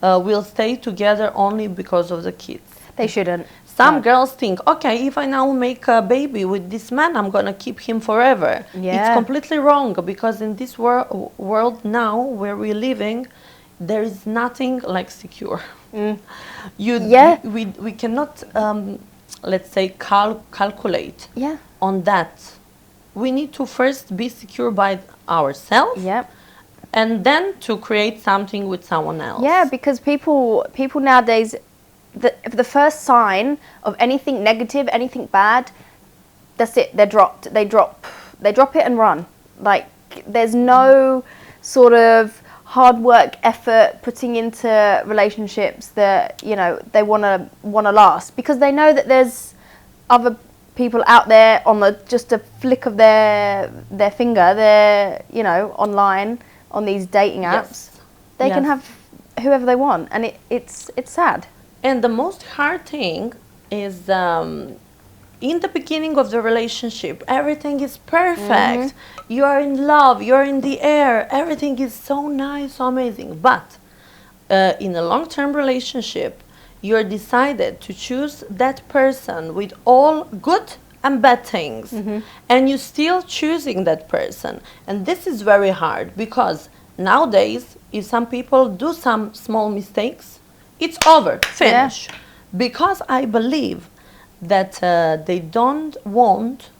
will stay together only because of the kids. They shouldn't. Some girls think, okay, if I now make a baby with this man, I'm going to keep him forever. Yeah. It's completely wrong, because in this world now where we're living, there is nothing like secure. We cannot, let's say, calculate on that. We need to first be secure by ourselves. Yep. And then to create something with someone else. Yeah, because people nowadays, the first sign of anything negative, anything bad, that's it. They're dropped. They drop it and run. Like, there's no sort of hard work, effort putting into relationships that they wanna last, because they know that there's other people out there on just a flick of their finger. They're online on these dating apps. They can have whoever they want, and it's sad. And the most hard thing is, in the beginning of the relationship, everything is perfect. You are in love, you're in the air, everything is so nice, so amazing. But in a long-term relationship, you're decided to choose that person with all good and bad things. And you're still choosing that person. And this is very hard, because nowadays, if some people do some small mistakes, it's over, finish. Because I believe that they don't want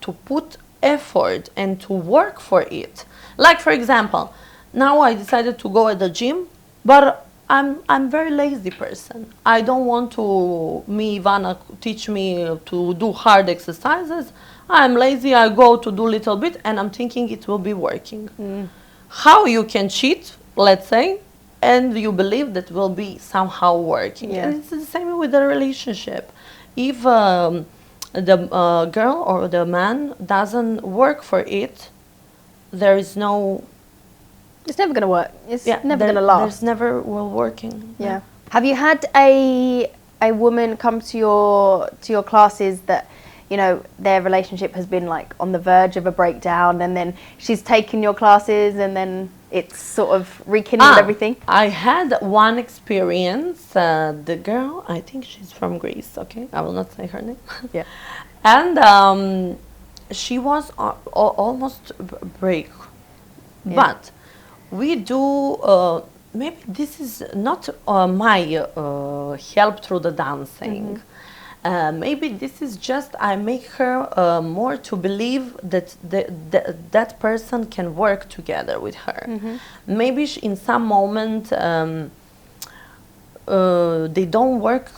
to put effort and to work for it. Like, for example, now I decided to go at the gym, but I'm very lazy person. I don't want Ivana teach me to do hard exercises. I'm lazy, I go to do a little bit, and I'm thinking it will be working. How you can cheat, let's say, and you believe that will be somehow working. And it's the same with the relationship. If the girl or the man doesn't work for it, there is no... It's never going to work. It's never going to last. There's never will working. Yeah. Have you had a woman come to your classes that, their relationship has been like on the verge of a breakdown, and then she's taken your classes and then it's sort of rekindled everything? I had one experience. The girl, I think she's from Greece, okay? I will not say her name. Yeah. And she was almost break. Yeah. But we do, maybe this is not my help through the dancing. Maybe this is just I make her more to believe that that person can work together with her. Maybe in some moment they don't work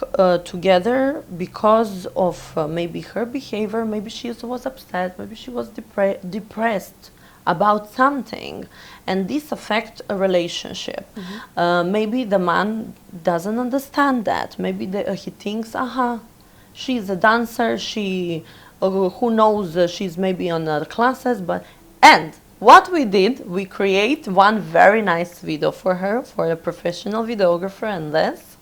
together because of maybe her behavior. Maybe she was upset. Maybe she was depressed about something, and this affects a relationship. Maybe the man doesn't understand that. Maybe he thinks, she's a dancer. She, who knows? She's maybe on other classes, but and. What we did, we create one very nice video for her, for a professional videographer and this.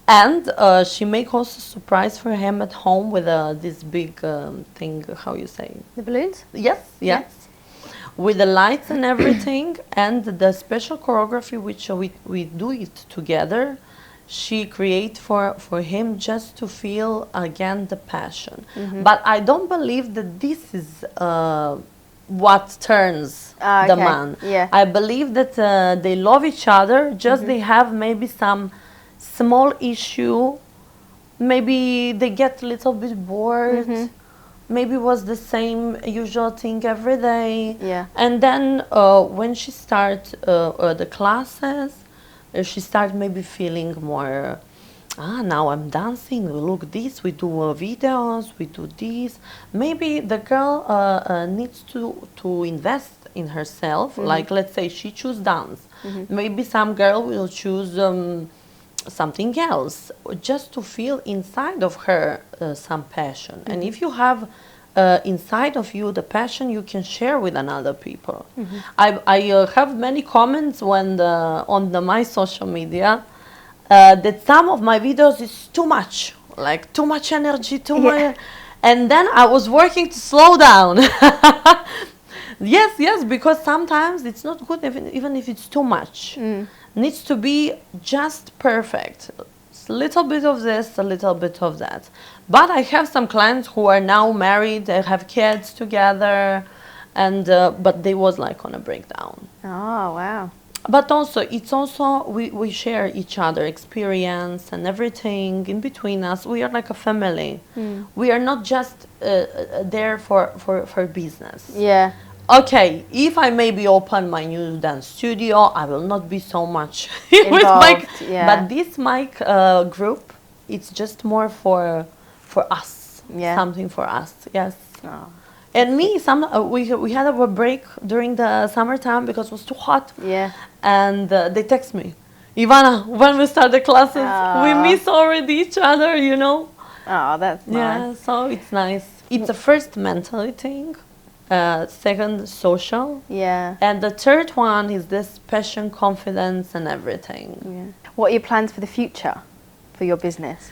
And she make also surprise for him at home with this big thing, how you say? The balloons? Yes, yes. With the lights and everything, and the special choreography which we do it together, she create for him just to feel again the passion. But I don't believe that this is what turns the man. Yeah. I believe that they love each other, just they have maybe some small issue, maybe they get a little bit bored, maybe was the same usual thing every day. Yeah. And then when she starts the classes, she starts maybe feeling more, now I'm dancing, look this, we do videos, we do this. Maybe the girl needs to invest in herself, like let's say she choose dance. Maybe some girl will choose something else, just to feel inside of her some passion. And if you have inside of you the passion, you can share with another people. I have many comments when on my social media that some of my videos is too much, like too much energy, too much. And then I was working to slow down. Yes, because sometimes it's not good even if it's too much. Needs to be just perfect. A little bit of this, a little bit of that. But I have some clients who are now married, they have kids together, and but they was like on a breakdown. Oh, wow. But also, it's also, we share each other experience and everything in between us. We are like a family. We are not just there for business. Yeah. Okay, if I maybe open my new dance studio, I will not be so much with Involved, yeah. But this mic group, it's just more for us. Yeah. Something for us, yes. Oh. And me, we had a break during the summertime because it was too hot. Yeah. And they text me, Ivana, when we start the classes, we miss already each other, you know. Oh, that's nice. Yeah, so it's nice. It's the first mentally thing, second social, Yeah. and the third one is this passion, confidence, and everything. Yeah. What are your plans for the future for your business?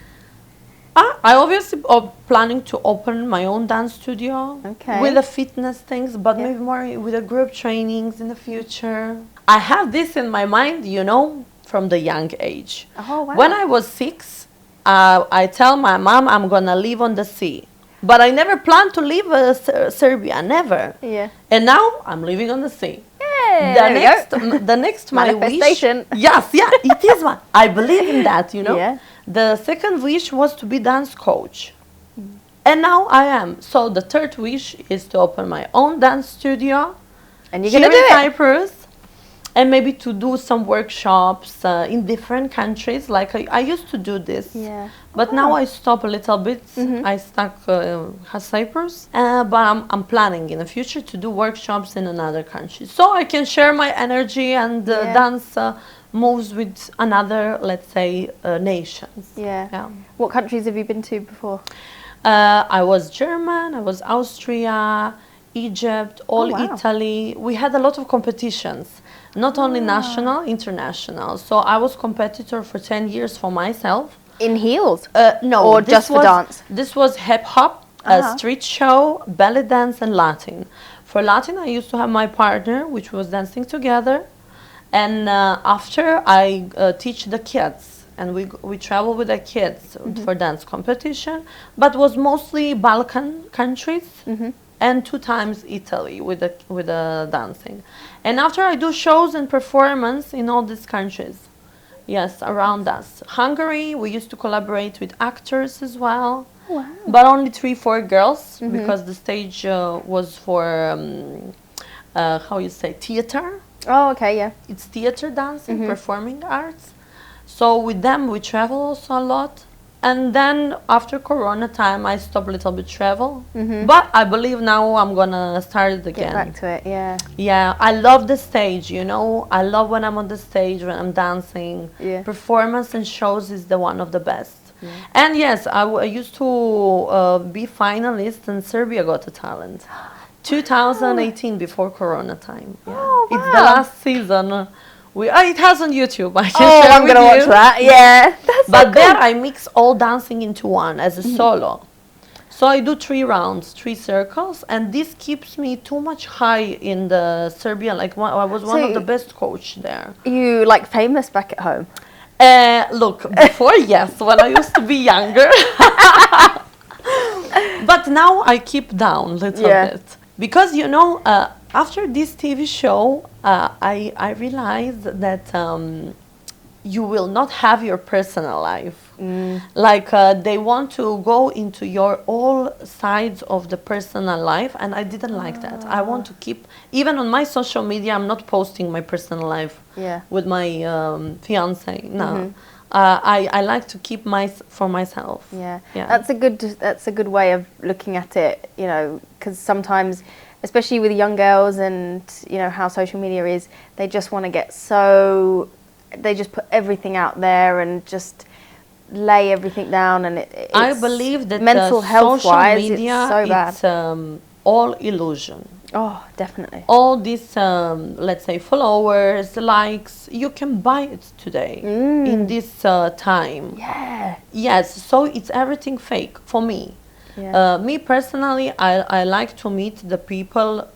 I obviously am planning to open my own dance studio with the fitness things, but maybe more with the group trainings in the future. I have this in my mind, you know, from the young age. Oh, wow. When I was 6, I tell my mom I'm gonna live on the sea, but I never planned to leave Serbia, never. Yeah. And now I'm living on the sea. Yay, The next my wish. Manifestation. Yes, yeah, it is one. I believe in that, you know. Yeah. The second wish was to be dance coach. And now I am. So the third wish is to open my own dance studio. And you're here going to do in it. Cyprus. And maybe to do some workshops in different countries. Like I used to do this. Yeah. But now I stop a little bit. I stuck Cyprus. But I'm planning in the future to do workshops in another country. So I can share my energy and dance moves with another, let's say, nations. Yeah. What countries have you been to before? I was German, I was Austria, Egypt, Italy. We had a lot of competitions, not only national, international. So I was competitor for 10 years for myself. In heels? No. Or just for dance? This was hip hop, street show, belly dance, and Latin. For Latin, I used to have my partner, which was dancing together. And after I teach the kids, and we travel with the kids for dance competition, but was mostly Balkan countries, and 2 times Italy with the dancing. And after I do shows and performance in all these countries. Yes, around us. Hungary, we used to collaborate with actors as well. Wow. But only 3-4 girls because the stage was for how you say, theater. Oh, okay, yeah. It's theater dancing, performing arts. So with them we travel also a lot. And then after Corona time, I stopped a little bit travel. But I believe now I'm gonna start it again. Get back to it, yeah. Yeah, I love the stage, you know. I love when I'm on the stage, when I'm dancing. Yeah. Performance and shows is the one of the best. Yeah. And yes, I used to be finalist in Serbia Got a Talent. 2018, before Corona time. Yeah. Oh, wow. It's the last season. It has on YouTube. I can Oh, share I'm with gonna you. watch that. Yeah, that's But so there cool. I mix all dancing into one as a solo. So I do 3 rounds, 3 circles, and this keeps me too much high in the Serbia. Like I was one of the best coach there. You like famous back at home? Look, before yes, when I used to be younger. But now I keep down a little bit. Because, you know, after this TV show, I realized that you will not have your personal life. Like they want to go into your all sides of the personal life, and I didn't like that. I want to keep, even on my social media, I'm not posting my personal life with my fiance. No. I like to keep for myself. Yeah. That's a good way of looking at it, you know, because sometimes, especially with young girls and, you know, how social media is, they just want to they just put everything out there and just lay everything down, and I believe that mental health wise, social media, it's so bad. It's all illusion. Oh, definitely. All these, let's say, followers, likes, you can buy it today in this time. Yeah. Yes, so it's everything fake for me. Yeah. Me personally, I like to meet the people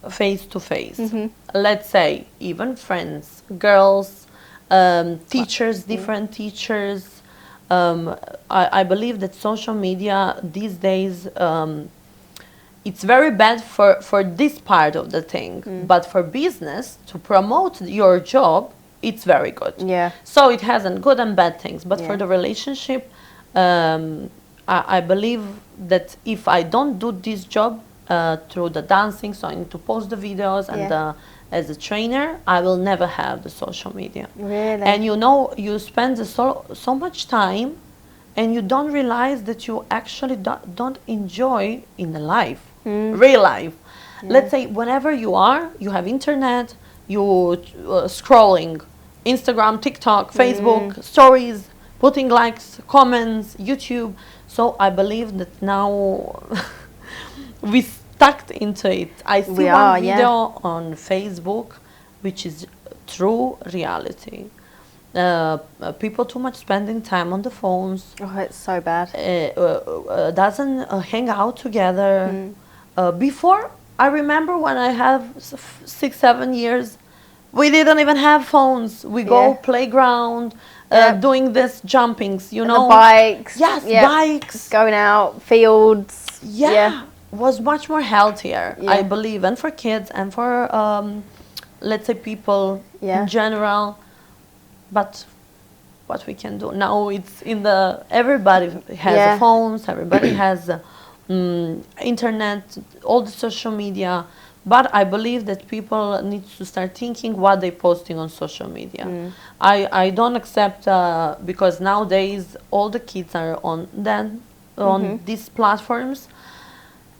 face to face. Let's say, even friends, girls, teachers, different teachers. I believe that social media these days, it's very bad for this part of the thing, but for business, to promote your job, it's very good. Yeah. So it has good and bad things, but for the relationship, I believe that if I don't do this job through the dancing, so I need to post the videos and as a trainer, I will never have the social media. Really? And you know, you spend so much time, and you don't realize that you actually don't enjoy in the life, real life. Let's say whenever you have internet, you scrolling Instagram, TikTok, Facebook, stories, putting likes, comments, YouTube. So I believe that now we stuck into it. I see one video on Facebook, which is true reality. People too much spending time on the phones. Oh, it's so bad. Doesn't hang out together. Before, I remember when I have 6-7 years, we didn't even have phones. We go playground, doing this jumpings, you know. The bikes. Yes, bikes. Going out, fields. Yeah. Was much more healthier, I believe, and for kids and for, let's say, people in general. But what we can do now, it's everybody has phones, everybody has internet, all the social media. But I believe that people need to start thinking what they're posting on social media. I don't accept, because nowadays all the kids are on these platforms.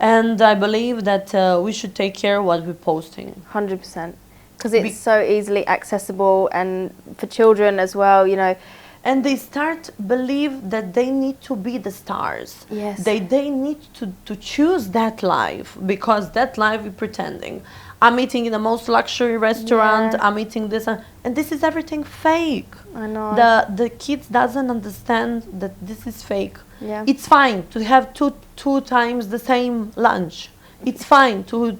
And I believe that we should take care of what we're posting. 100%. Because it's so easily accessible, and for children as well, you know. And they start believe that they need to be the stars. Yes. They need to choose that life, because that life is pretending. I'm eating in the most luxury restaurant, I'm eating this, and this is everything fake. I know. The kids doesn't understand that this is fake. Yeah. It's fine to have two times the same lunch. It's fine to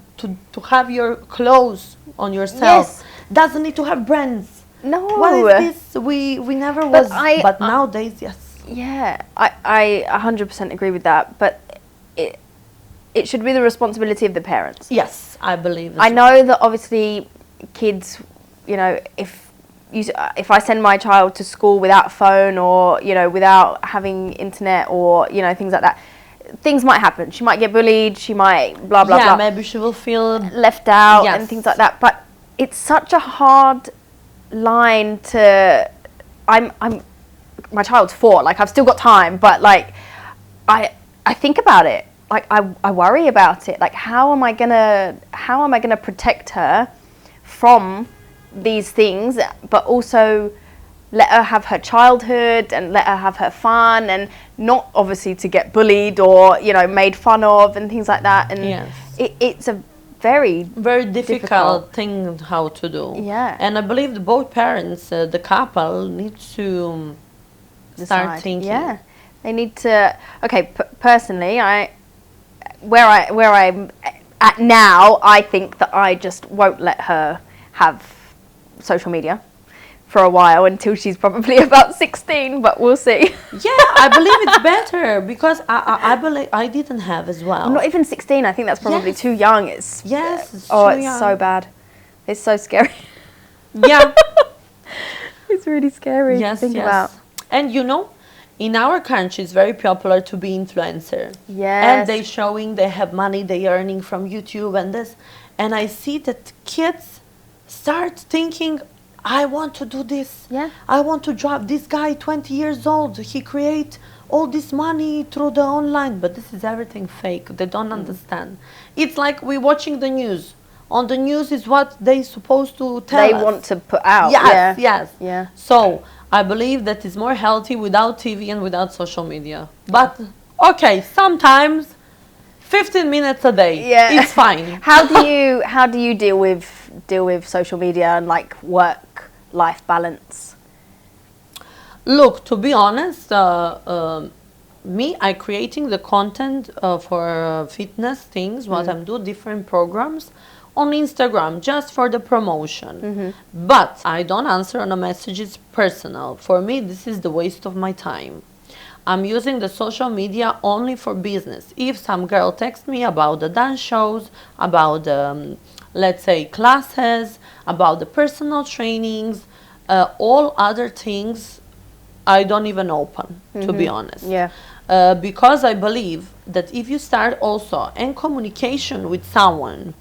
have your clothes on yourself. Yes. Doesn't need to have brands. No. What is this? We never was. But nowadays, yes. Yeah, I 100% agree with that. But it should be the responsibility of the parents. Yes, I believe. I know that obviously kids, you know, if I send my child to school without a phone or, you know, without having internet or, you know, things like that, things might happen. She might get bullied, she might blah, blah, blah. Maybe she will feel left out and things like that. But it's such a hard line to, my child's 4, like I've still got time, but like I think about it. Like I worry about it. Like how am I gonna protect her from these things, but also let her have her childhood and let her have her fun, and not obviously to get bullied or, you know, made fun of and things like that. And it's a very difficult thing how to do. Yeah. And I believe that both parents, the couple, need to start thinking. Yeah, they need to. Okay, personally, where I'm at now, I think that I just won't let her have social media for a while until she's probably about 16, but we'll see. Yeah, I believe it's better because I believe I didn't have as well. I'm not even 16. I think that's probably too young. It's too young. So bad. It's so scary. Yeah. It's really scary to think about. And you know, in our country, it's very popular to be influencer. Yes. And they showing they have money, they earning from YouTube and this. And I see that kids start thinking, I want to do this. Yeah. I want to drop this guy, 20 years old. He create all this money through the online, but this is everything fake. They don't understand. It's like we're watching the news. On the news is what they supposed to tell us. They want to put out. Yes. Yeah. So I believe that it's more healthy without TV and without social media. But okay, sometimes 15 minutes a day. Yeah. It's fine. How do you deal with social media and like work-life balance? Look, to be honest, I creating the content for fitness things, what I'm doing, different programs on Instagram just for the promotion. But I don't answer on the messages personal. For me, this is the waste of my time. I'm using the social media only for business. If some girl texts me about the dance shows, about let's say classes, about the personal trainings, all other things, I don't even open, to be honest. Yeah. Because I believe that if you start also in communication with someone,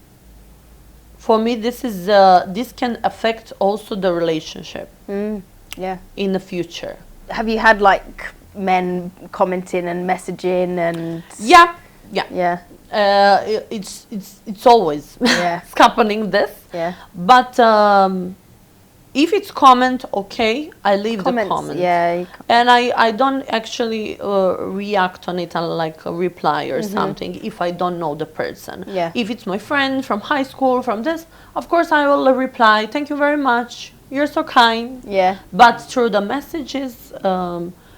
for me this can affect also the relationship. Yeah. In the future. Have you had like men commenting and messaging and? Yeah. It's always it's happening this. Yeah. But if it's comment, okay, I leave the comment. Yeah. And I don't actually react on it like a reply or something if I don't know the person. Yeah. If it's my friend from high school, from this, of course I will reply, thank you very much, you're so kind. Yeah. But through the messages,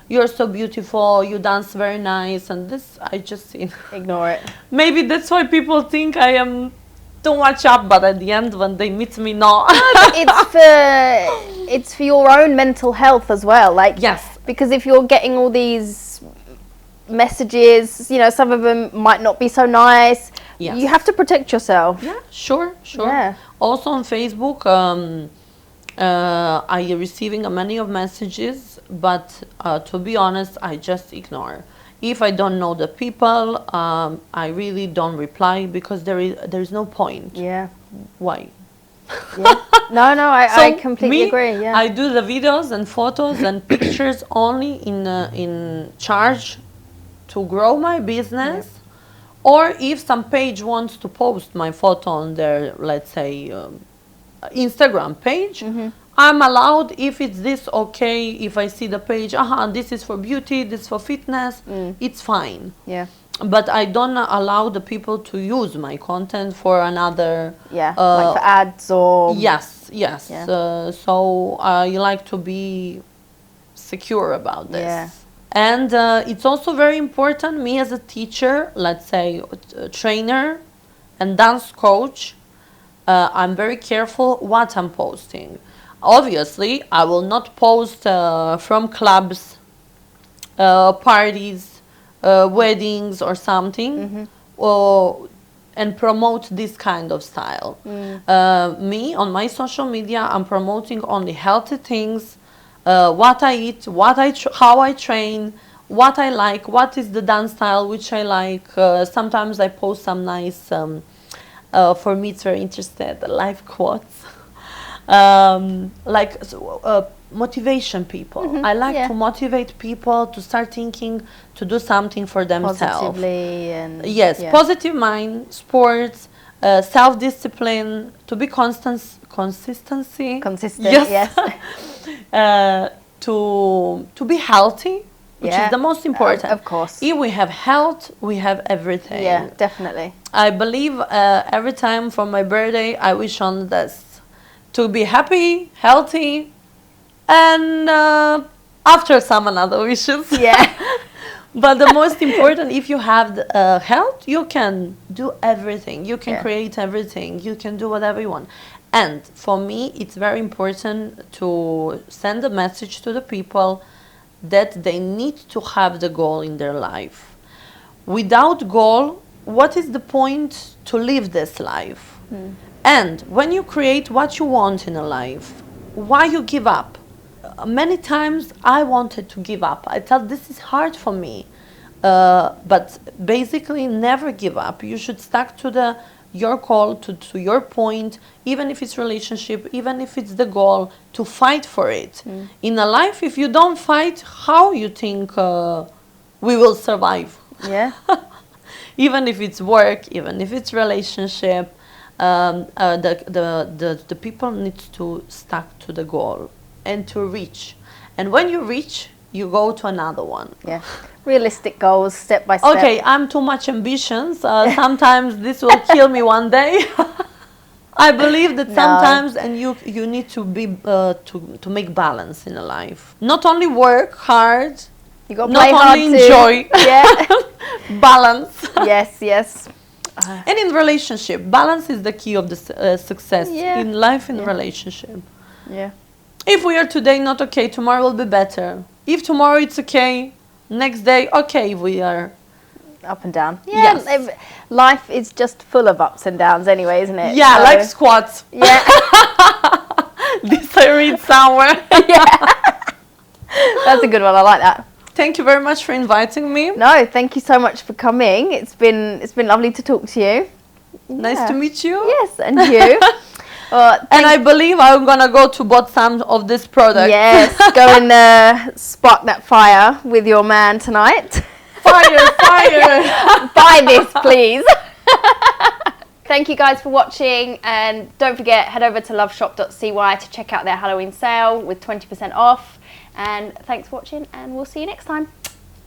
you're so beautiful, you dance very nice, and this, I just ignore it. Maybe that's why people think I am too much up, but at the end, when they meet me, no. It's for your own mental health as well. Like, yes. Because if you're getting all these messages, you know, some of them might not be so nice. Yes. You have to protect yourself. Yeah, sure. Yeah. Also on Facebook, I am receiving many of messages, but to be honest, I just ignore. If I don't know the people, I really don't reply because there is no point. Yeah. Why? Yeah. No, I completely agree. Yeah. I do the videos and photos and pictures only in charge to grow my business. Yep. Or if some page wants to post my photo on their, let's say, Instagram page, I'm allowed, if it's this okay, if I see the page, this is for beauty, this is for fitness, it's fine. Yeah. But I don't allow the people to use my content for another... Yeah, like for ads or... Yes. Yeah. So I like to be secure about this. Yeah. And it's also very important, me as a teacher, let's say a trainer and dance coach, I'm very careful what I'm posting. Obviously, I will not post from clubs, parties, weddings or something. and promote this kind of style. Me, on my social media, I'm promoting only healthy things, what I eat, how I train, what I like, what is the dance style which I like. Sometimes I post some nice, for me it's very interesting, life quotes. Motivation people. I like to motivate people to start thinking, to do something for themselves. Positively and positive mind, sports, self-discipline, to be consistency. Yes. To be healthy, which is the most important. Of course. If we have health, we have everything. Yeah, definitely. I believe every time for my birthday, I wish on this. To be happy, healthy, and after some another wishes. Yeah. But the most important, if you have health, you can do everything. You can create everything. You can do whatever you want. And for me, it's very important to send a message to the people that they need to have the goal in their life. Without goal, what is the point to live this life? And when you create what you want in a life, why you give up? Many times I wanted to give up. I thought this is hard for me. But basically never give up. You should stick to your goal, to your point, even if it's relationship, even if it's the goal, to fight for it. In a life, if you don't fight, how you think we will survive? Yeah. Even if it's work, even if it's relationship, the people need to stick to the goal and to reach. And when you reach, you go to another one. Yeah. Realistic goals, step by step. Okay, I'm too much ambitions. Sometimes this will kill me one day. I believe that sometimes, and you need to be to make balance in a life. Not only work hard. You got to not play hard only enjoy. Yeah. Balance. Yes. And in relationship, balance is the key of the success in life, in relationship. Yeah. If we are today not okay, tomorrow will be better. If tomorrow it's okay, next day, okay, we are up and down. Yeah, yes. Life is just full of ups and downs anyway, isn't it? Yeah, so, like squats. Yeah. This I read somewhere. That's a good one. I like that. Thank you very much for inviting me. No, thank you so much for coming. It's been lovely to talk to you. Nice to meet you. Yes, and you. And I believe I'm gonna go to buy some of this product. Yes, go and spark that fire with your man tonight. Fire! Buy this, please. Thank you guys for watching, and don't forget, head over to loveshop.cy to check out their Halloween sale with 20% off. And thanks for watching, and we'll see you next time.